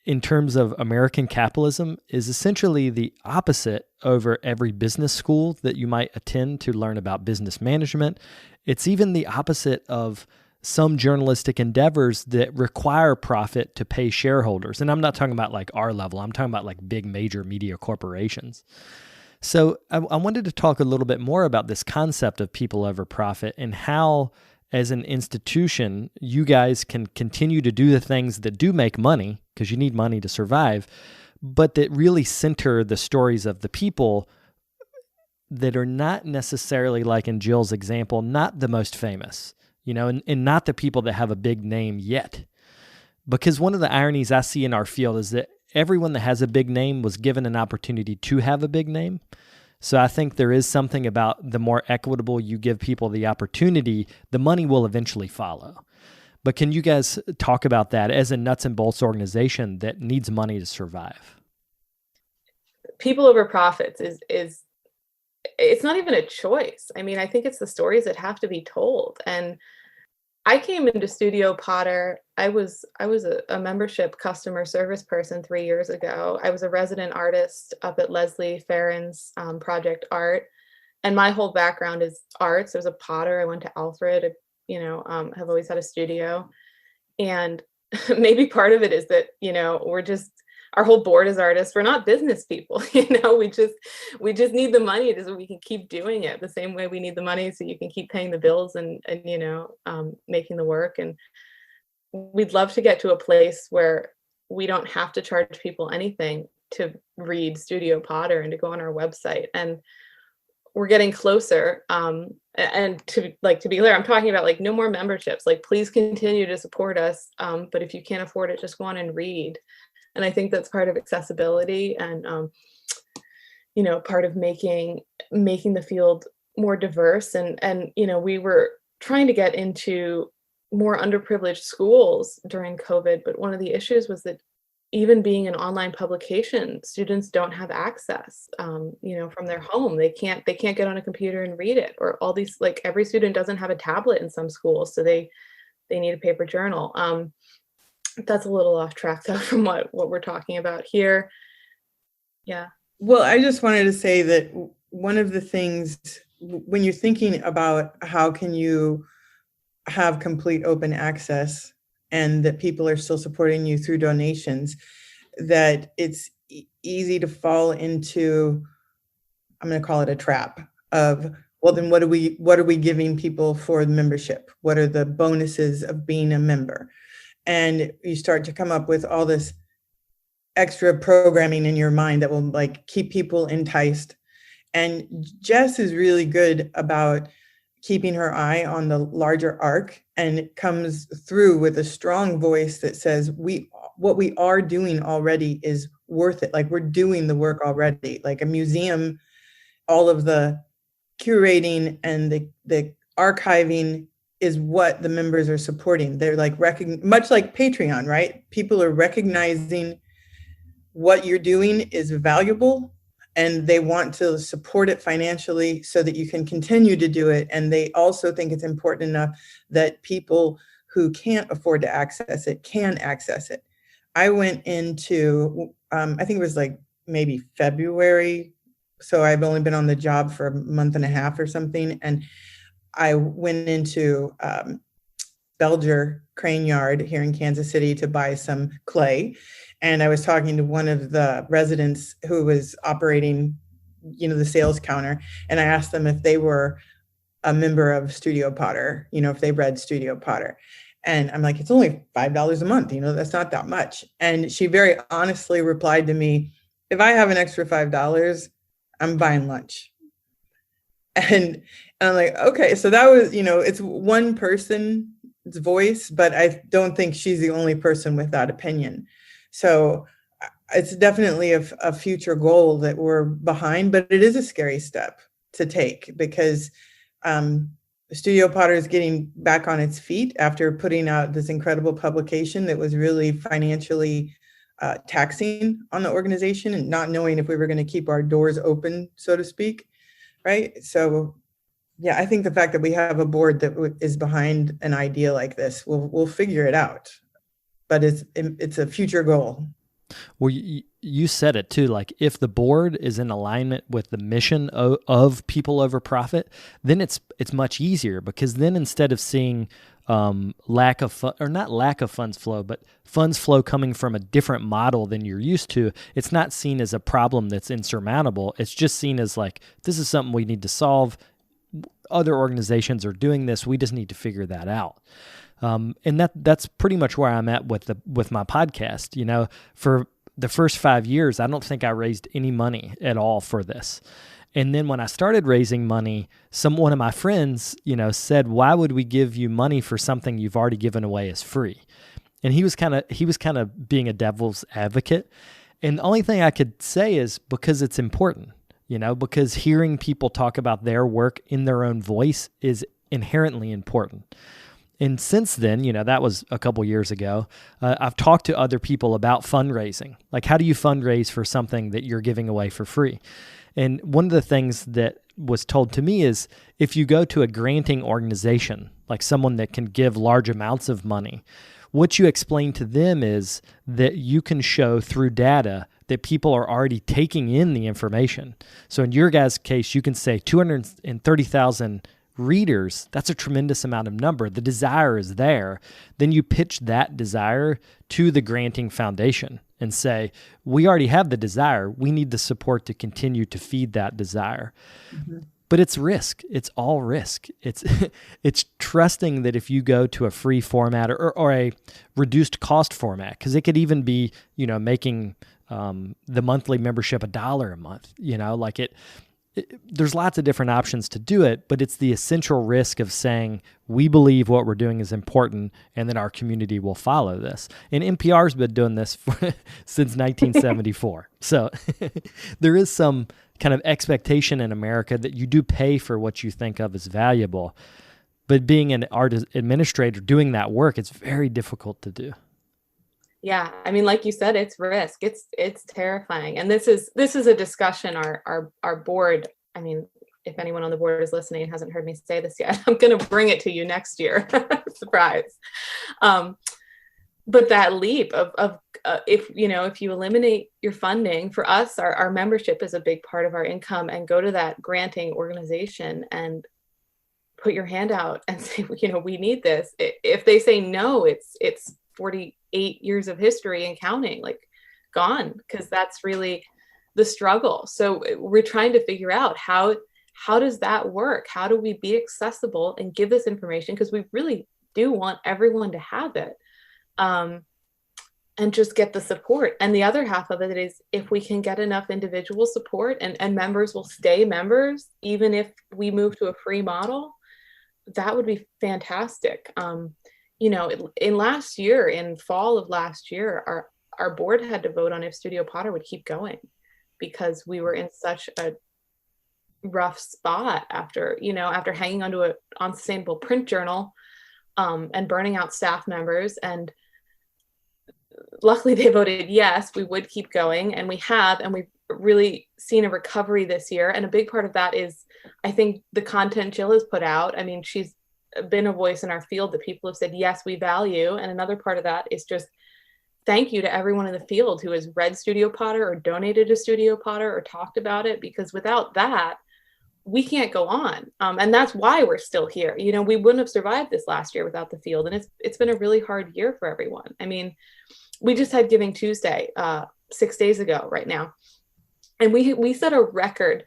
in terms of American capitalism, is essentially the opposite over every business school that you might attend to learn about business management. It's even the opposite of some journalistic endeavors that require profit to pay shareholders. And I'm not talking about like our level. I'm talking about like big major media corporations. So I wanted to talk a little bit more about this concept of people over profit and how, as an institution, you guys can continue to do the things that do make money, because you need money to survive, but that really center the stories of the people that are not necessarily, like in Jill's example, not the most famous. And not the people that have a big name yet. Because one of the ironies I see in our field is that everyone that has a big name was given an opportunity to have a big name. So I think there is something about the more equitable you give people the opportunity, the money will eventually follow. But can you guys talk about that as a nuts and bolts organization that needs money to survive? People over profits is it's not even a choice. I mean, I think it's the stories that have to be told. And I came into Studio Potter. I was a membership customer service person 3 years ago. I was a resident artist up at Leslie Farron's Project Art. And my whole background is arts. I was a potter. I went to Alfred, have always had a studio. And maybe part of it is that, our whole board is artists. We're not business people. We just need the money so we can keep doing it the same way we need the money so you can keep paying the bills and making the work. And we'd love to get to a place where we don't have to charge people anything to read Studio Potter and to go on our website. And we're getting closer. And to be clear, I'm talking about like no more memberships. Like, please continue to support us. But if you can't afford it, just go on and read. And I think that's part of accessibility and, part of making the field more diverse. And we were trying to get into more underprivileged schools during COVID. But one of the issues was that even being an online publication, students don't have access, from their home. They can't get on a computer and read it, or all these, like, every student doesn't have a tablet in some schools. So they need a paper journal. That's a little off track though from what we're talking about here. Yeah. Well, I just wanted to say that one of the things when you're thinking about how can you have complete open access and that people are still supporting you through donations, that it's easy to fall into, I'm going to call it a trap of, well, then what are we giving people for the membership? What are the bonuses of being a member? And you start to come up with all this extra programming in your mind that will like keep people enticed. And Jess is really good about keeping her eye on the larger arc, and it comes through with a strong voice that says, what we are doing already is worth it. Like, we're doing the work already. Like a museum, all of the curating and the archiving is what the members are supporting. They're like, much like Patreon, right? People are recognizing what you're doing is valuable, and they want to support it financially so that you can continue to do it. And they also think it's important enough that people who can't afford to access it can access it. I went into, I think it was like maybe February. So I've only been on the job for a month and a half or something. And I went into Belger Crane Yard here in Kansas City to buy some clay. And I was talking to one of the residents who was operating, the sales counter. And I asked them if they were a member of Studio Potter, if they read Studio Potter. And I'm like, it's only $5 a month. That's not that much. And she very honestly replied to me, if I have an extra $5, I'm buying lunch. And I'm like, okay, so that was, it's one person's voice, but I don't think she's the only person with that opinion. So it's definitely a future goal that we're behind, but it is a scary step to take because Studio Potter is getting back on its feet after putting out this incredible publication that was really financially taxing on the organization and not knowing if we were going to keep our doors open, so to speak. Right. So, yeah, I think the fact that we have a board that is behind an idea like this, we'll figure it out. But it's a future goal. Well, you said it too. Like, if the board is in alignment with the mission of people over profit, then it's much easier, because then instead of seeing lack of funds flow, but funds flow coming from a different model than you're used to, it's not seen as a problem that's insurmountable. It's just seen as like, this is something we need to solve. Other organizations are doing this. We just need to figure that out. And that's pretty much where I'm at with my podcast. For the first 5 years, I don't think I raised any money at all for this. And then when I started raising money, one of my friends, said, "Why would we give you money for something you've already given away as free?" And he was kind of being a devil's advocate. And the only thing I could say is because it's important, because hearing people talk about their work in their own voice is inherently important. And since then, that was a couple years ago, I've talked to other people about fundraising. Like, how do you fundraise for something that you're giving away for free? And one of the things that was told to me is, if you go to a granting organization, like someone that can give large amounts of money, what you explain to them is that you can show through data that people are already taking in the information. So in your guys' case, you can say 230,000 readers. That's a tremendous amount of number. The desire is there. Then you pitch that desire to the granting foundation and say, we already have the desire. We need the support to continue to feed that desire. Mm-hmm. But it's risk. It's all risk. It's trusting that if you go to a free format or a reduced cost format, because it could even be, making the monthly membership $1 a month, there's lots of different options to do it, but it's the essential risk of saying, we believe what we're doing is important and that our community will follow this. And NPR's been doing this since 1974. So there is some kind of expectation in America that you do pay for what you think of as valuable. But being an art administrator doing that work, it's very difficult to do. Yeah, I mean, like you said, it's risk. It's terrifying, and this is a discussion our board. I mean, if anyone on the board is listening and hasn't heard me say this yet, I'm going to bring it to you next year. Surprise! But that leap of if you eliminate your funding, for us, our membership is a big part of our income, and go to that granting organization and put your hand out and say, we need this. If they say no, it's 48 years of history and counting, like, gone, because that's really the struggle. So we're trying to figure out how does that work? How do we be accessible and give this information? Because we really do want everyone to have it. And and just get the support. And the other half of it is if we can get enough individual support and members will stay members, even if we move to a free model, that would be fantastic. In last year, in fall of last year, our board had to vote on if Studio Potter would keep going because we were in such a rough spot after hanging onto an unsustainable print journal and burning out staff members. And luckily they voted yes, we would keep going, and we have, and we've really seen a recovery this year. And a big part of that is, I think, the content Jill has put out. I mean, she's been a voice in our field that people have said, yes, we value. And another part of that is just thank you to everyone in the field who has read Studio Potter or donated to Studio Potter or talked about it, because without that, we can't go on. And that's why we're still here. We wouldn't have survived this last year without the field. And it's been a really hard year for everyone. I mean, we just had Giving Tuesday 6 days ago right now. And we set a record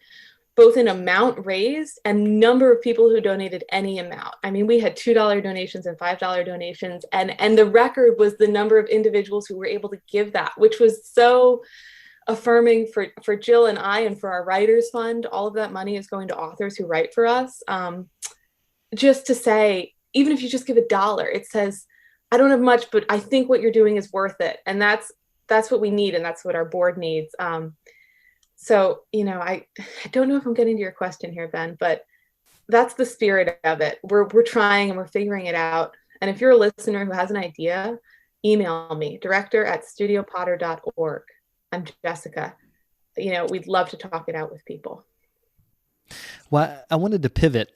both in amount raised and number of people who donated any amount. I mean, we had $2 donations and $5 donations. And the record was the number of individuals who were able to give that, which was so affirming for Jill and I, and for our writers fund. All of that money is going to authors who write for us. Just to say, even if you just give $1, it says, I don't have much, but I think what you're doing is worth it. And that's what we need. And that's what our board needs. So, I don't know if I'm getting to your question here, Ben, but that's the spirit of it. We're trying and we're figuring it out. And if you're a listener who has an idea, email me, director@studiopotter.org. I'm Jessica. We'd love to talk it out with people. Well, I wanted to pivot.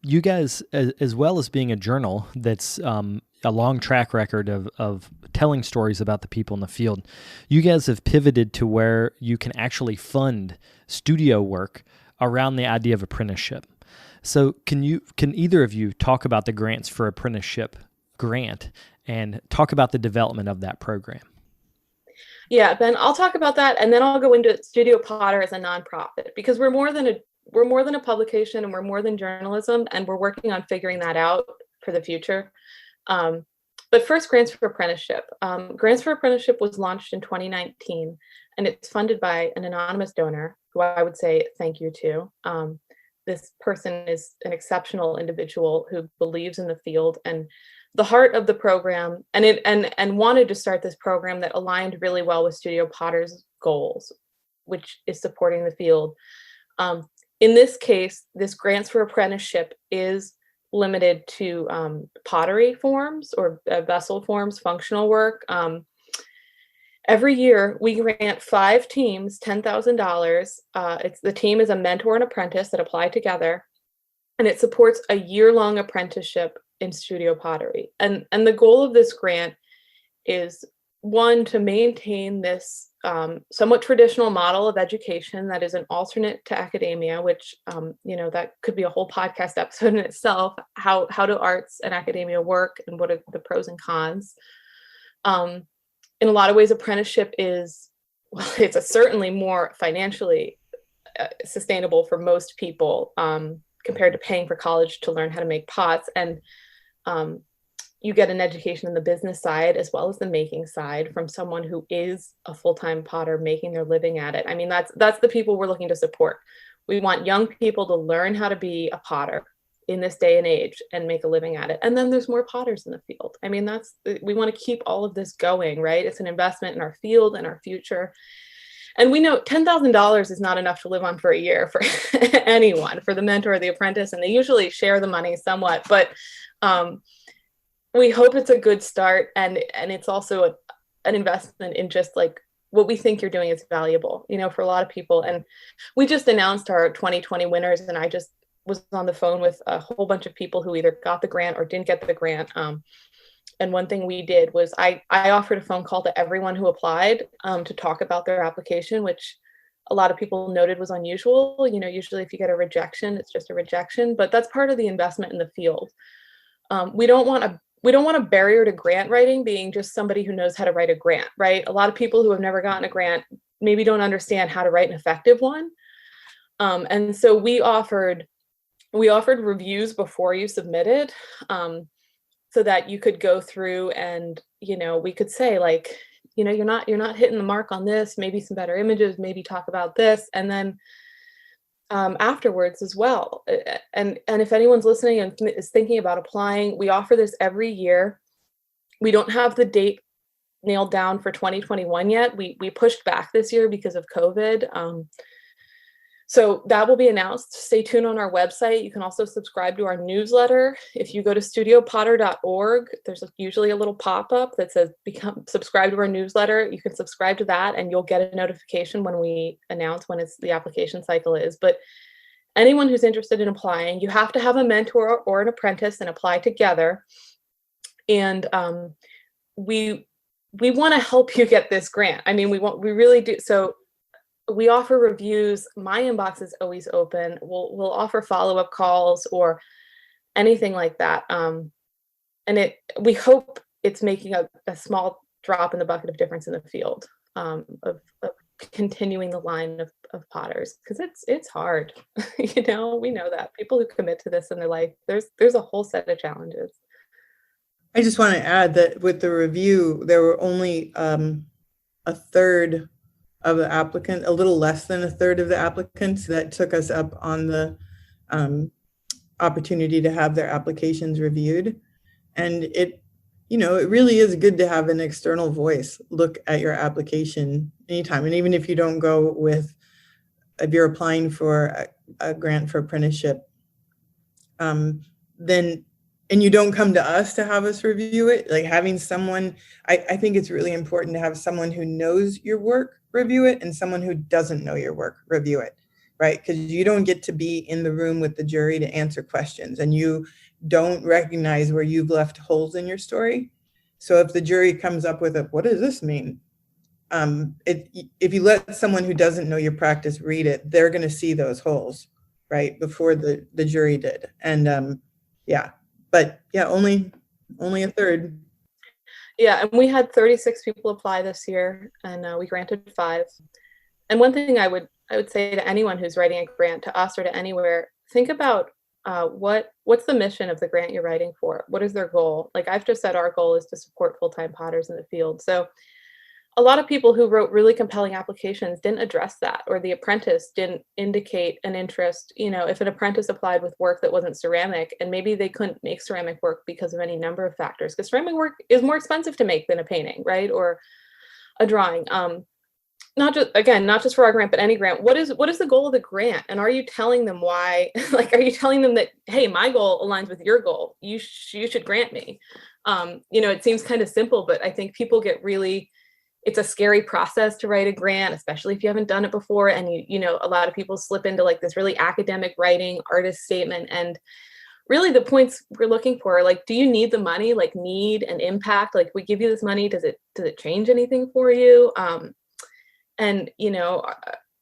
You guys, as well as being a journal that's a long track record of telling stories about the people in the field, you guys have pivoted to where you can actually fund studio work around the idea of apprenticeship. So can either of you talk about the Grants for Apprenticeship grant and talk about the development of that program? Yeah, Ben, I'll talk about that, and then I'll go into Studio Potter as a nonprofit, because we're more than a publication, and we're more than journalism, and we're working on figuring that out for the future. But first, Grants for Apprenticeship. Grants for Apprenticeship was launched in 2019, and it's funded by an anonymous donor, who I would say thank you to. This person is an exceptional individual who believes in the field and the heart of the program, and wanted to start this program that aligned really well with Studio Potter's goals, which is supporting the field. In this case, this Grants for Apprenticeship is limited to pottery forms or vessel forms, functional work. Every year, we grant 5 teams $10,000. The team is a mentor and apprentice that apply together, and it supports a year-long apprenticeship in studio pottery. And the goal of this grant is, one, to maintain this somewhat traditional model of education that is an alternate to academia, which, that could be a whole podcast episode in itself. How do arts and academia work, and what are the pros and cons? In a lot of ways, apprenticeship it's certainly more financially sustainable for most people compared to paying for college to learn how to make pots. And you get an education in the business side as well as the making side from someone who is a full-time potter making their living at it. I mean, that's the people we're looking to support. We want young people to learn how to be a potter in this day and age and make a living at it. And then there's more potters in the field. I mean, we want to keep all of this going, right? It's an investment in our field and our future. And we know $10,000 is not enough to live on for a year for anyone, for the mentor or the apprentice, and they usually share the money somewhat, but we hope it's a good start, and it's also an investment in just like what we think you're doing is valuable, for a lot of people. And we just announced our 2020 winners, and I just was on the phone with a whole bunch of people who either got the grant or didn't get the grant. And one thing we did was I offered a phone call to everyone who applied to talk about their application, which a lot of people noted was unusual. Usually if you get a rejection, it's just a rejection, but that's part of the investment in the field. We don't want a barrier to grant writing being just somebody who knows how to write a grant, right? A lot of people who have never gotten a grant maybe don't understand how to write an effective one. And so we offered reviews before you submitted, so that you could go through and, we could say, like, you're not hitting the mark on this, maybe some better images, maybe talk about this. And then afterwards as well. And if anyone's listening and is thinking about applying, we offer this every year. We don't have the date nailed down for 2021 yet. We pushed back this year because of COVID. So that will be announced. Stay tuned on our website. You can also subscribe to our newsletter. If you go to studiopotter.org, there's usually a little pop-up that says subscribe to our newsletter. You can subscribe to that and you'll get a notification when we announce when the application cycle is. But anyone who's interested in applying, you have to have a mentor or an apprentice and apply together. And we want to help you get this grant. I mean, we really do. So we offer reviews. My inbox is always open. We'll offer follow-up calls or anything like that. And we hope it's making a small drop in the bucket of difference in the field of continuing the line of potters, because it's hard. We know that people who commit to this in their life, there's a whole set of challenges. I just want to add that with the review, there were only a third of the applicant, a little less than a third of the applicants that took us up on the opportunity to have their applications reviewed. And it really is good to have an external voice look at your application anytime. And even if you don't go if you're applying for a grant for apprenticeship, then and you don't come to us to have us review it, like having someone, I think it's really important to have someone who knows your work review it and someone who doesn't know your work review it, right? Because you don't get to be in the room with the jury to answer questions, and you don't recognize where you've left holes in your story. So if the jury comes up with what does this mean? If you let someone who doesn't know your practice read it, they're going to see those holes, right, before the jury did. And but only a third. Yeah, and we had 36 people apply this year, and we granted 5. And one thing I would say to anyone who's writing a grant, to us or to anywhere, think about what's the mission of the grant you're writing for? What is their goal? Like I've just said, our goal is to support full-time potters in the field. So a lot of people who wrote really compelling applications didn't address that, or the apprentice didn't indicate an interest. If an apprentice applied with work that wasn't ceramic, and maybe they couldn't make ceramic work because of any number of factors, because ceramic work is more expensive to make than a painting, right? Or a drawing. Not just for our grant, but any grant. What is the goal of the grant? And are you telling them why? Like, are you telling them that, hey, my goal aligns with your goal, you should grant me? It seems kind of simple, but I think people get it's a scary process to write a grant, especially if you haven't done it before. And a lot of people slip into like this really academic writing, artist statement. And really the points we're looking for are like, do you need the money? Like, need and impact? Like, we give you this money, does it change anything for you? And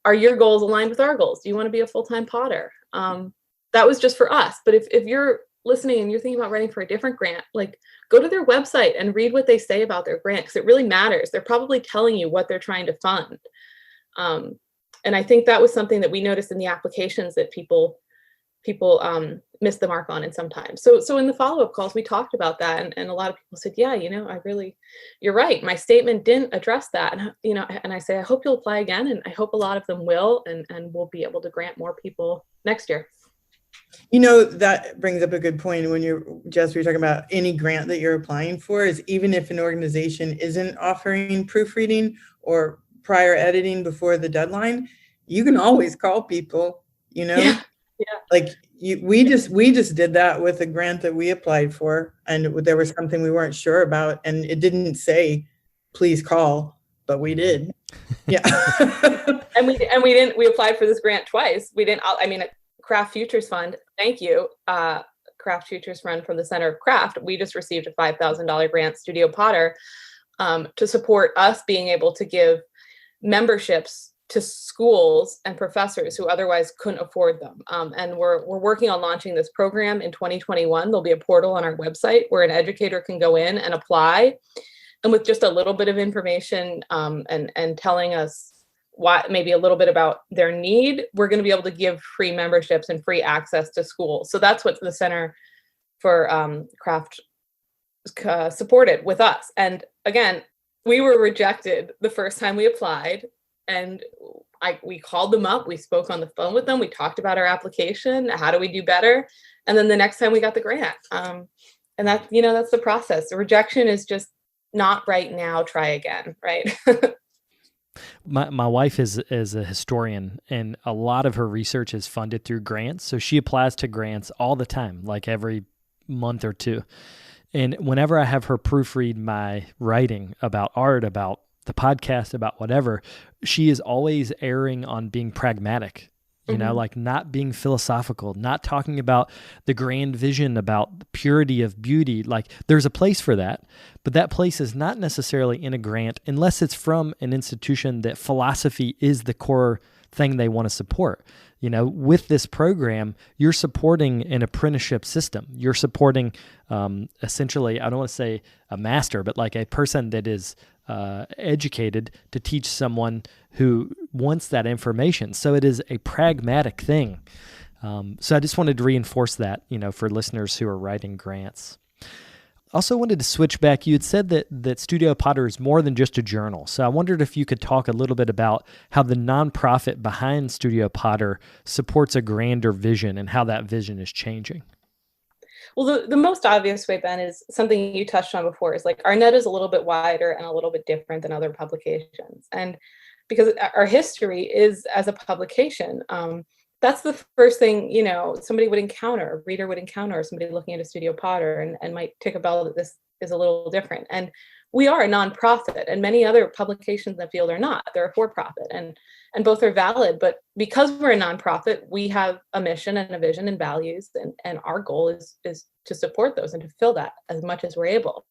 are your goals aligned with our goals? Do you want to be a full-time potter? That was just for us. But if you're listening and you're thinking about writing for a different grant, like, go to their website and read what they say about their grant, because it really matters. They're probably telling you what they're trying to fund. And I think that was something that we noticed in the applications that people missed the mark on in sometimes. So in the follow-up calls, we talked about that. And a lot of people said, yeah, you're right. My statement didn't address that. And I say, I hope you'll apply again. And I hope a lot of them will, and we'll be able to grant more people next year. That brings up a good point when you're talking about any grant that you're applying for, is even if an organization isn't offering proofreading or prior editing before the deadline, you can always call people, Yeah. Like we just did that with a grant that we applied for, and there was something we weren't sure about, and it didn't say, please call, but we did. Yeah. and we applied for this grant twice. Craft Futures Fund, thank you, Craft Futures Fund from the Center of Craft. We just received a $5,000 grant, Studio Potter, to support us being able to give memberships to schools and professors who otherwise couldn't afford them. And we're working on launching this program in 2021. There'll be a portal on our website where an educator can go in and apply, and with just a little bit of information and telling us maybe a little bit about their need, we're going to be able to give free memberships and free access to schools. So that's what the Center for Craft supported with us. And again, we were rejected the first time we applied, and we called them up, we spoke on the phone with them, we talked about our application, how do we do better? And then the next time we got the grant. And that, that's the process. The rejection is just not right now, try again, right? My wife is a historian, and a lot of her research is funded through grants. So she applies to grants all the time, like every month or two. And whenever I have her proofread my writing about art, about the podcast, about whatever, she is always erring on being pragmatic, like not being philosophical, not talking about the grand vision, about the purity of beauty. Like there's a place for that, but that place is not necessarily in a grant unless it's from an institution that philosophy is the core thing they want to support. With this program, you're supporting an apprenticeship system. You're supporting essentially, I don't want to say a master, but like a person that is educated to teach someone who wants that information. So it is a pragmatic thing. So I just wanted to reinforce that, for listeners who are writing grants. Also wanted to switch back. You had said that Studio Potter is more than just a journal. So I wondered if you could talk a little bit about how the nonprofit behind Studio Potter supports a grander vision and how that vision is changing. Well, the most obvious way, Ben, is something you touched on before, is like our net is a little bit wider and a little bit different than other publications. And because our history is as a publication, that's the first thing, somebody would encounter, a reader would encounter, somebody looking at a Studio Potter and might tick a bell that this is a little different. And we are a nonprofit, and many other publications in the field are not. They're a for-profit, and both are valid. But because we're a nonprofit, we have a mission and a vision and values, and our goal is to support those and to fill that as much as we're able.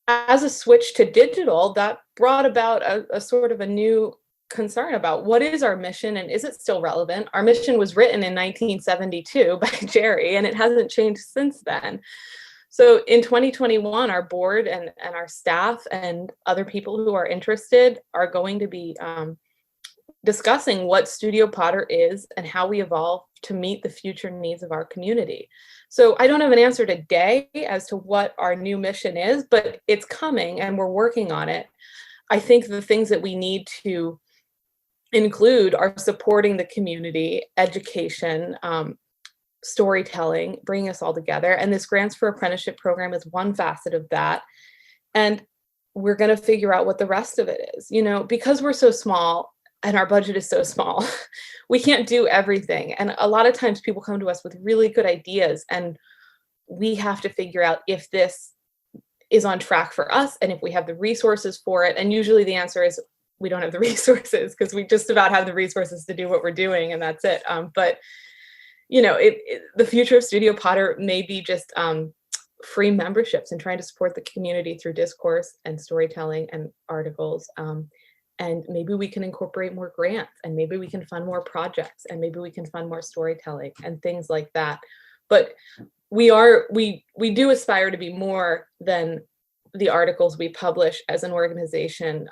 As a switch to digital, that brought about a sort of a new concern about what is our mission and is it still relevant? Our mission was written in 1972 by Jerry, and it hasn't changed since then. So in 2021, our board and our staff and other people who are interested are going to be discussing what Studio Potter is and how we evolve to meet the future needs of our community. So I don't have an answer today as to what our new mission is, but it's coming and we're working on it. I think the things that we need to include are supporting the community, education, storytelling, bringing us all together. And this Grants for Apprenticeship program is one facet of that. And we're going to figure out what the rest of it is. Because we're so small and our budget is so small, we can't do everything. And a lot of times people come to us with really good ideas, and we have to figure out if this is on track for us and if we have the resources for it. And usually the answer is we don't have the resources, because we just about have the resources to do what we're doing, and that's it. But the future of Studio Potter may be just free memberships and trying to support the community through discourse and storytelling and articles. And maybe we can incorporate more grants, and maybe we can fund more projects, and maybe we can fund more storytelling and things like that. But we do aspire to be more than the articles we publish as an organization.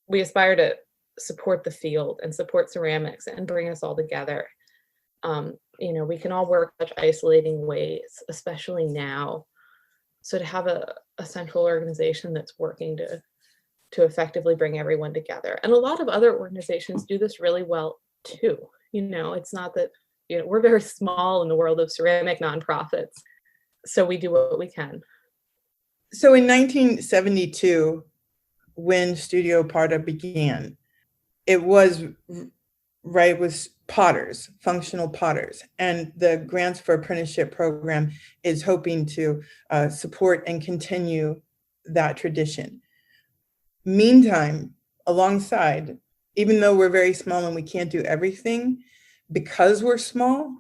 We aspire to support the field and support ceramics and bring us all together. We can all work in such isolating ways, especially now. So to have a central organization that's working to effectively bring everyone together. And a lot of other organizations do this really well too. It's not that, we're very small in the world of ceramic nonprofits. So we do what we can. So in 1972, when Studio Potter began, it was potters, functional potters. And the Grants for Apprenticeship program is hoping to support and continue that tradition. Meantime, alongside, even though we're very small and we can't do everything, because we're small,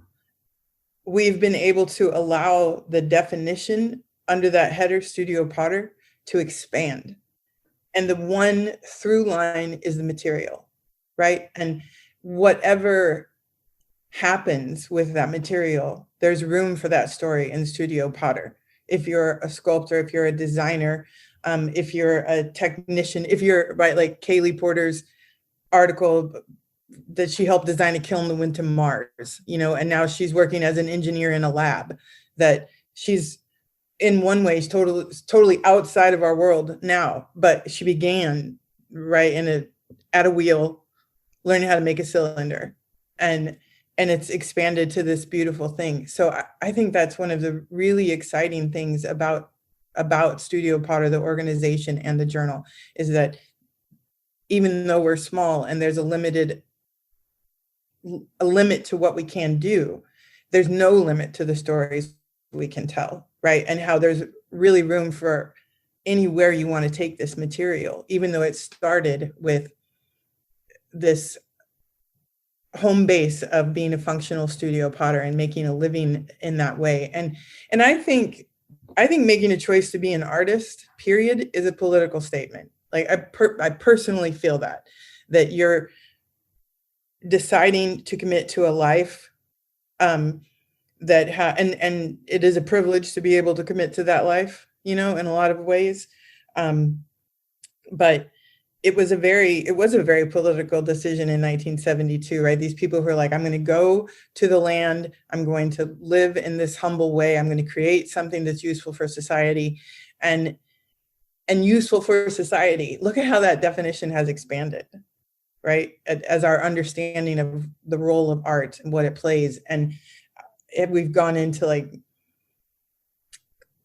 we've been able to allow the definition under that header, Studio Potter, to expand. And the one through line is the material, right? And whatever happens with that material, there's room for that story in Studio Potter. If you're a sculptor, if you're a designer, if you're a technician, if you're like Kaylee Porter's article that she helped design a kiln that went to Mars, and now she's working as an engineer in a lab, that she's in one way, she's totally outside of our world now, but she began right at a wheel, learning how to make a cylinder, and it's expanded to this beautiful thing. So I think that's one of the really exciting things about Studio Potter, the organization and the journal, is that even though we're small and there's a limit to what we can do, there's no limit to the stories we can tell, right? And how there's really room for anywhere you want to take this material, even though it started with this home base of being a functional studio potter and making a living in that way. And I think making a choice to be an artist, period, is a political statement. Like I personally feel that you're deciding to commit to a life and it is a privilege to be able to commit to that life, in a lot of ways. But it was a very political decision in 1972, right? These people who are like, I'm going to go to the land, I'm going to live in this humble way, I'm going to create something that's useful for society, and useful for society. Look at how that definition has expanded, right? As our understanding of the role of art and what it plays. And we've gone into like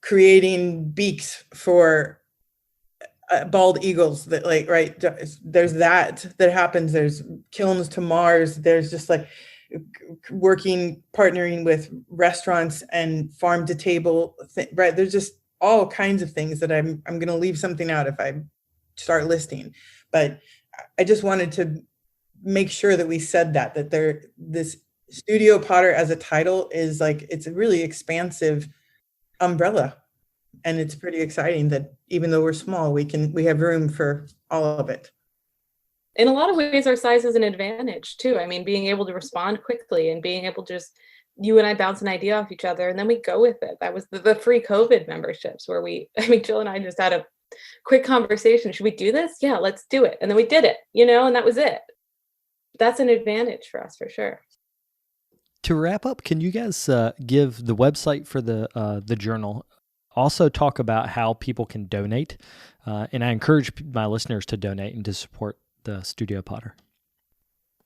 creating beaks for bald eagles that right, there's that happens. There's kilns to Mars. There's just like partnering with restaurants and farm to table, right? There's just all kinds of things that I'm going to leave something out if I start listing. But I just wanted to make sure that we said that this Studio Potter as a title is like, it's a really expansive umbrella. And it's pretty exciting that even though we're small, we have room for all of it. In a lot of ways, our size is an advantage too. I mean, being able to respond quickly and being able to just, you and I bounce an idea off each other and then we go with it. That was the free COVID memberships where Jill and I just had a quick conversation. Should we do this? Yeah, let's do it. And then we did it, and that was it. That's an advantage for us for sure. To wrap up, can you guys give the website for the journal? Also talk about how people can donate. And I encourage my listeners to donate and to support the Studio Potter.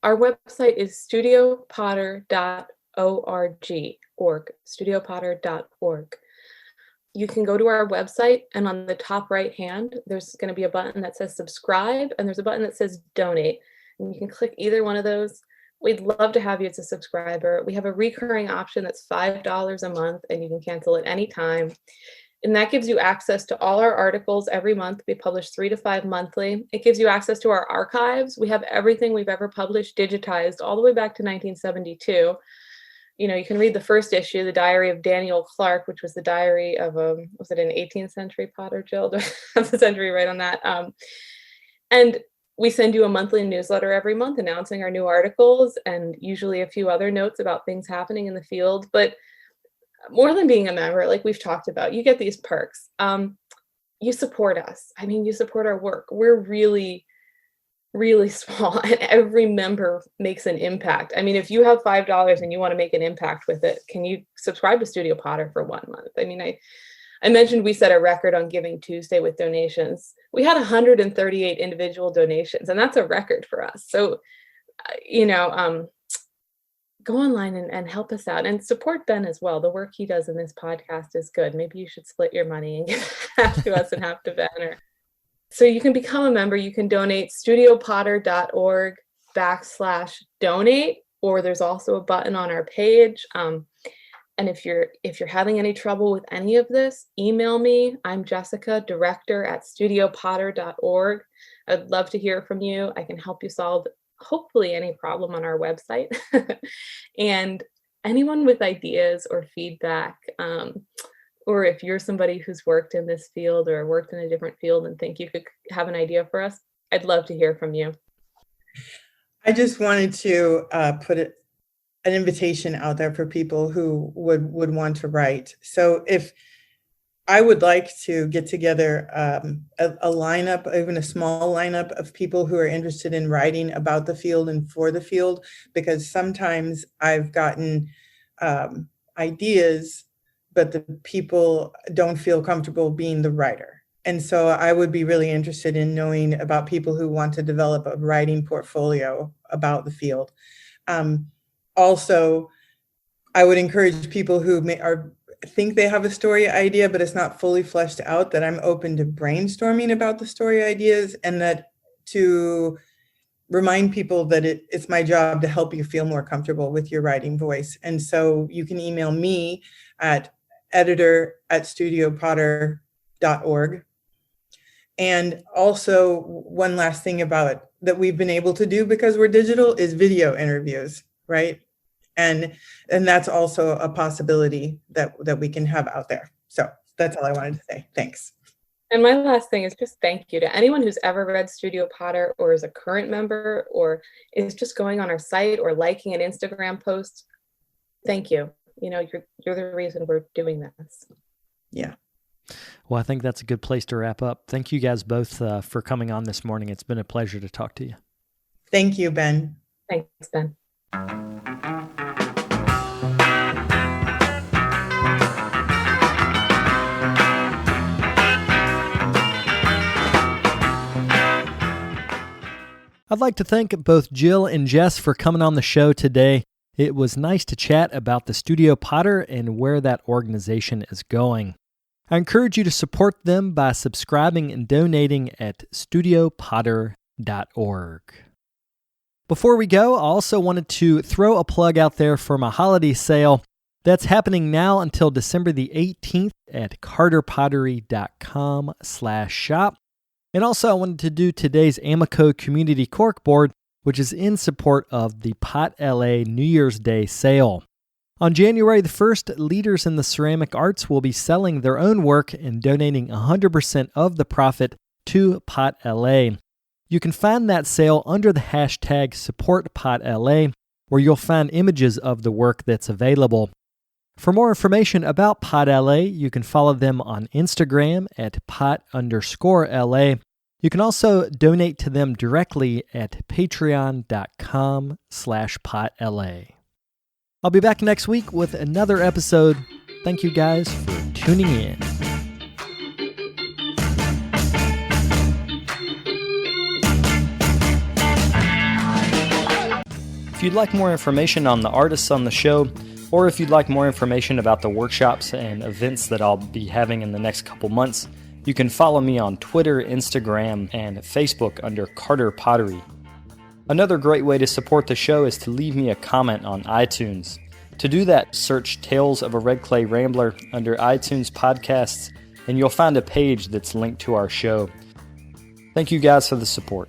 Our website is studiopotter.org, studiopotter.org. You can go to our website, and on the top right hand, there's going to be a button that says subscribe, and there's a button that says donate. And you can click either one of those. We'd love to have you as a subscriber. We have a recurring option that's $5 a month, and you can cancel at any time. And that gives you access to all our articles every month. We publish 3 to 5 monthly. It gives you access to our archives. We have everything we've ever published digitized all the way back to 1972. You can read the first issue, The Diary of Daniel Clark, which was the diary of was it an 18th century potter, Jill? Do I have the century right on that? And we send you a monthly newsletter every month announcing our new articles and usually a few other notes about things happening in the field. But more than being a member, like we've talked about, you get these perks. You support us. I mean, you support our work. We're really, really small, and every member makes an impact. I mean, if you have $5 and you want to make an impact with it, can you subscribe to Studio Potter for 1 month? I mean, I mentioned we set a record on Giving Tuesday with donations. We had 138 individual donations, and that's a record for us. So, go online and help us out and support Ben as well. The work he does in this podcast is good. Maybe you should split your money and give half to us and half to Ben. So you can become a member. You can donate studiopotter.org/donate, or there's also a button on our page. And if you're having any trouble with any of this, email me. I'm Jessica, director@studiopotter.org. I'd love to hear from you. I can help you solve hopefully any problem on our website. And anyone with ideas or feedback, or if you're somebody who's worked in this field or worked in a different field and think you could have an idea for us, I'd love to hear from you. I just wanted to put an invitation out there for people who would want to write. So if I would like to get together a lineup, even a small lineup of people who are interested in writing about the field and for the field, because sometimes I've gotten ideas but the people don't feel comfortable being the writer. And so I would be really interested in knowing about people who want to develop a writing portfolio about the field. Also, I would encourage people who think they have a story idea, but it's not fully fleshed out, that I'm open to brainstorming about the story ideas, and that to remind people that it's my job to help you feel more comfortable with your writing voice. And so you can email me at editor@studiopotter.org. And also, one last thing about that we've been able to do because we're digital is video interviews, right? And that's also a possibility that we can have out there. So that's all I wanted to say. Thanks. And my last thing is just thank you to anyone who's ever read Studio Potter or is a current member or is just going on our site or liking an Instagram post. Thank you. You're the reason we're doing this. Yeah. Well, I think that's a good place to wrap up. Thank you guys both for coming on this morning. It's been a pleasure to talk to you. Thank you, Ben. Thanks, Ben. I'd like to thank both Jill and Jess for coming on the show today. It was nice to chat about the Studio Potter and where that organization is going. I encourage you to support them by subscribing and donating at studiopotter.org. Before we go, I also wanted to throw a plug out there for my holiday sale that's happening now until December the 18th at carterpottery.com/shop. And also I wanted to do today's Amico Community Corkboard, which is in support of the Pot LA New Year's Day sale. On January the 1st, leaders in the ceramic arts will be selling their own work and donating 100% of the profit to Pot LA. You can find that sale under the hashtag SupportPotLA, where you'll find images of the work that's available. For more information about Pot LA, you can follow them on Instagram at pot_LA. You can also donate to them directly at patreon.com/potla. I'll be back next week with another episode. Thank you guys for tuning in. If you'd like more information on the artists on the show, or if you'd like more information about the workshops and events that I'll be having in the next couple months, you can follow me on Twitter, Instagram, and Facebook under Carter Pottery. Another great way to support the show is to leave me a comment on iTunes. To do that, search Tales of a Red Clay Rambler under iTunes Podcasts, and you'll find a page that's linked to our show. Thank you guys for the support.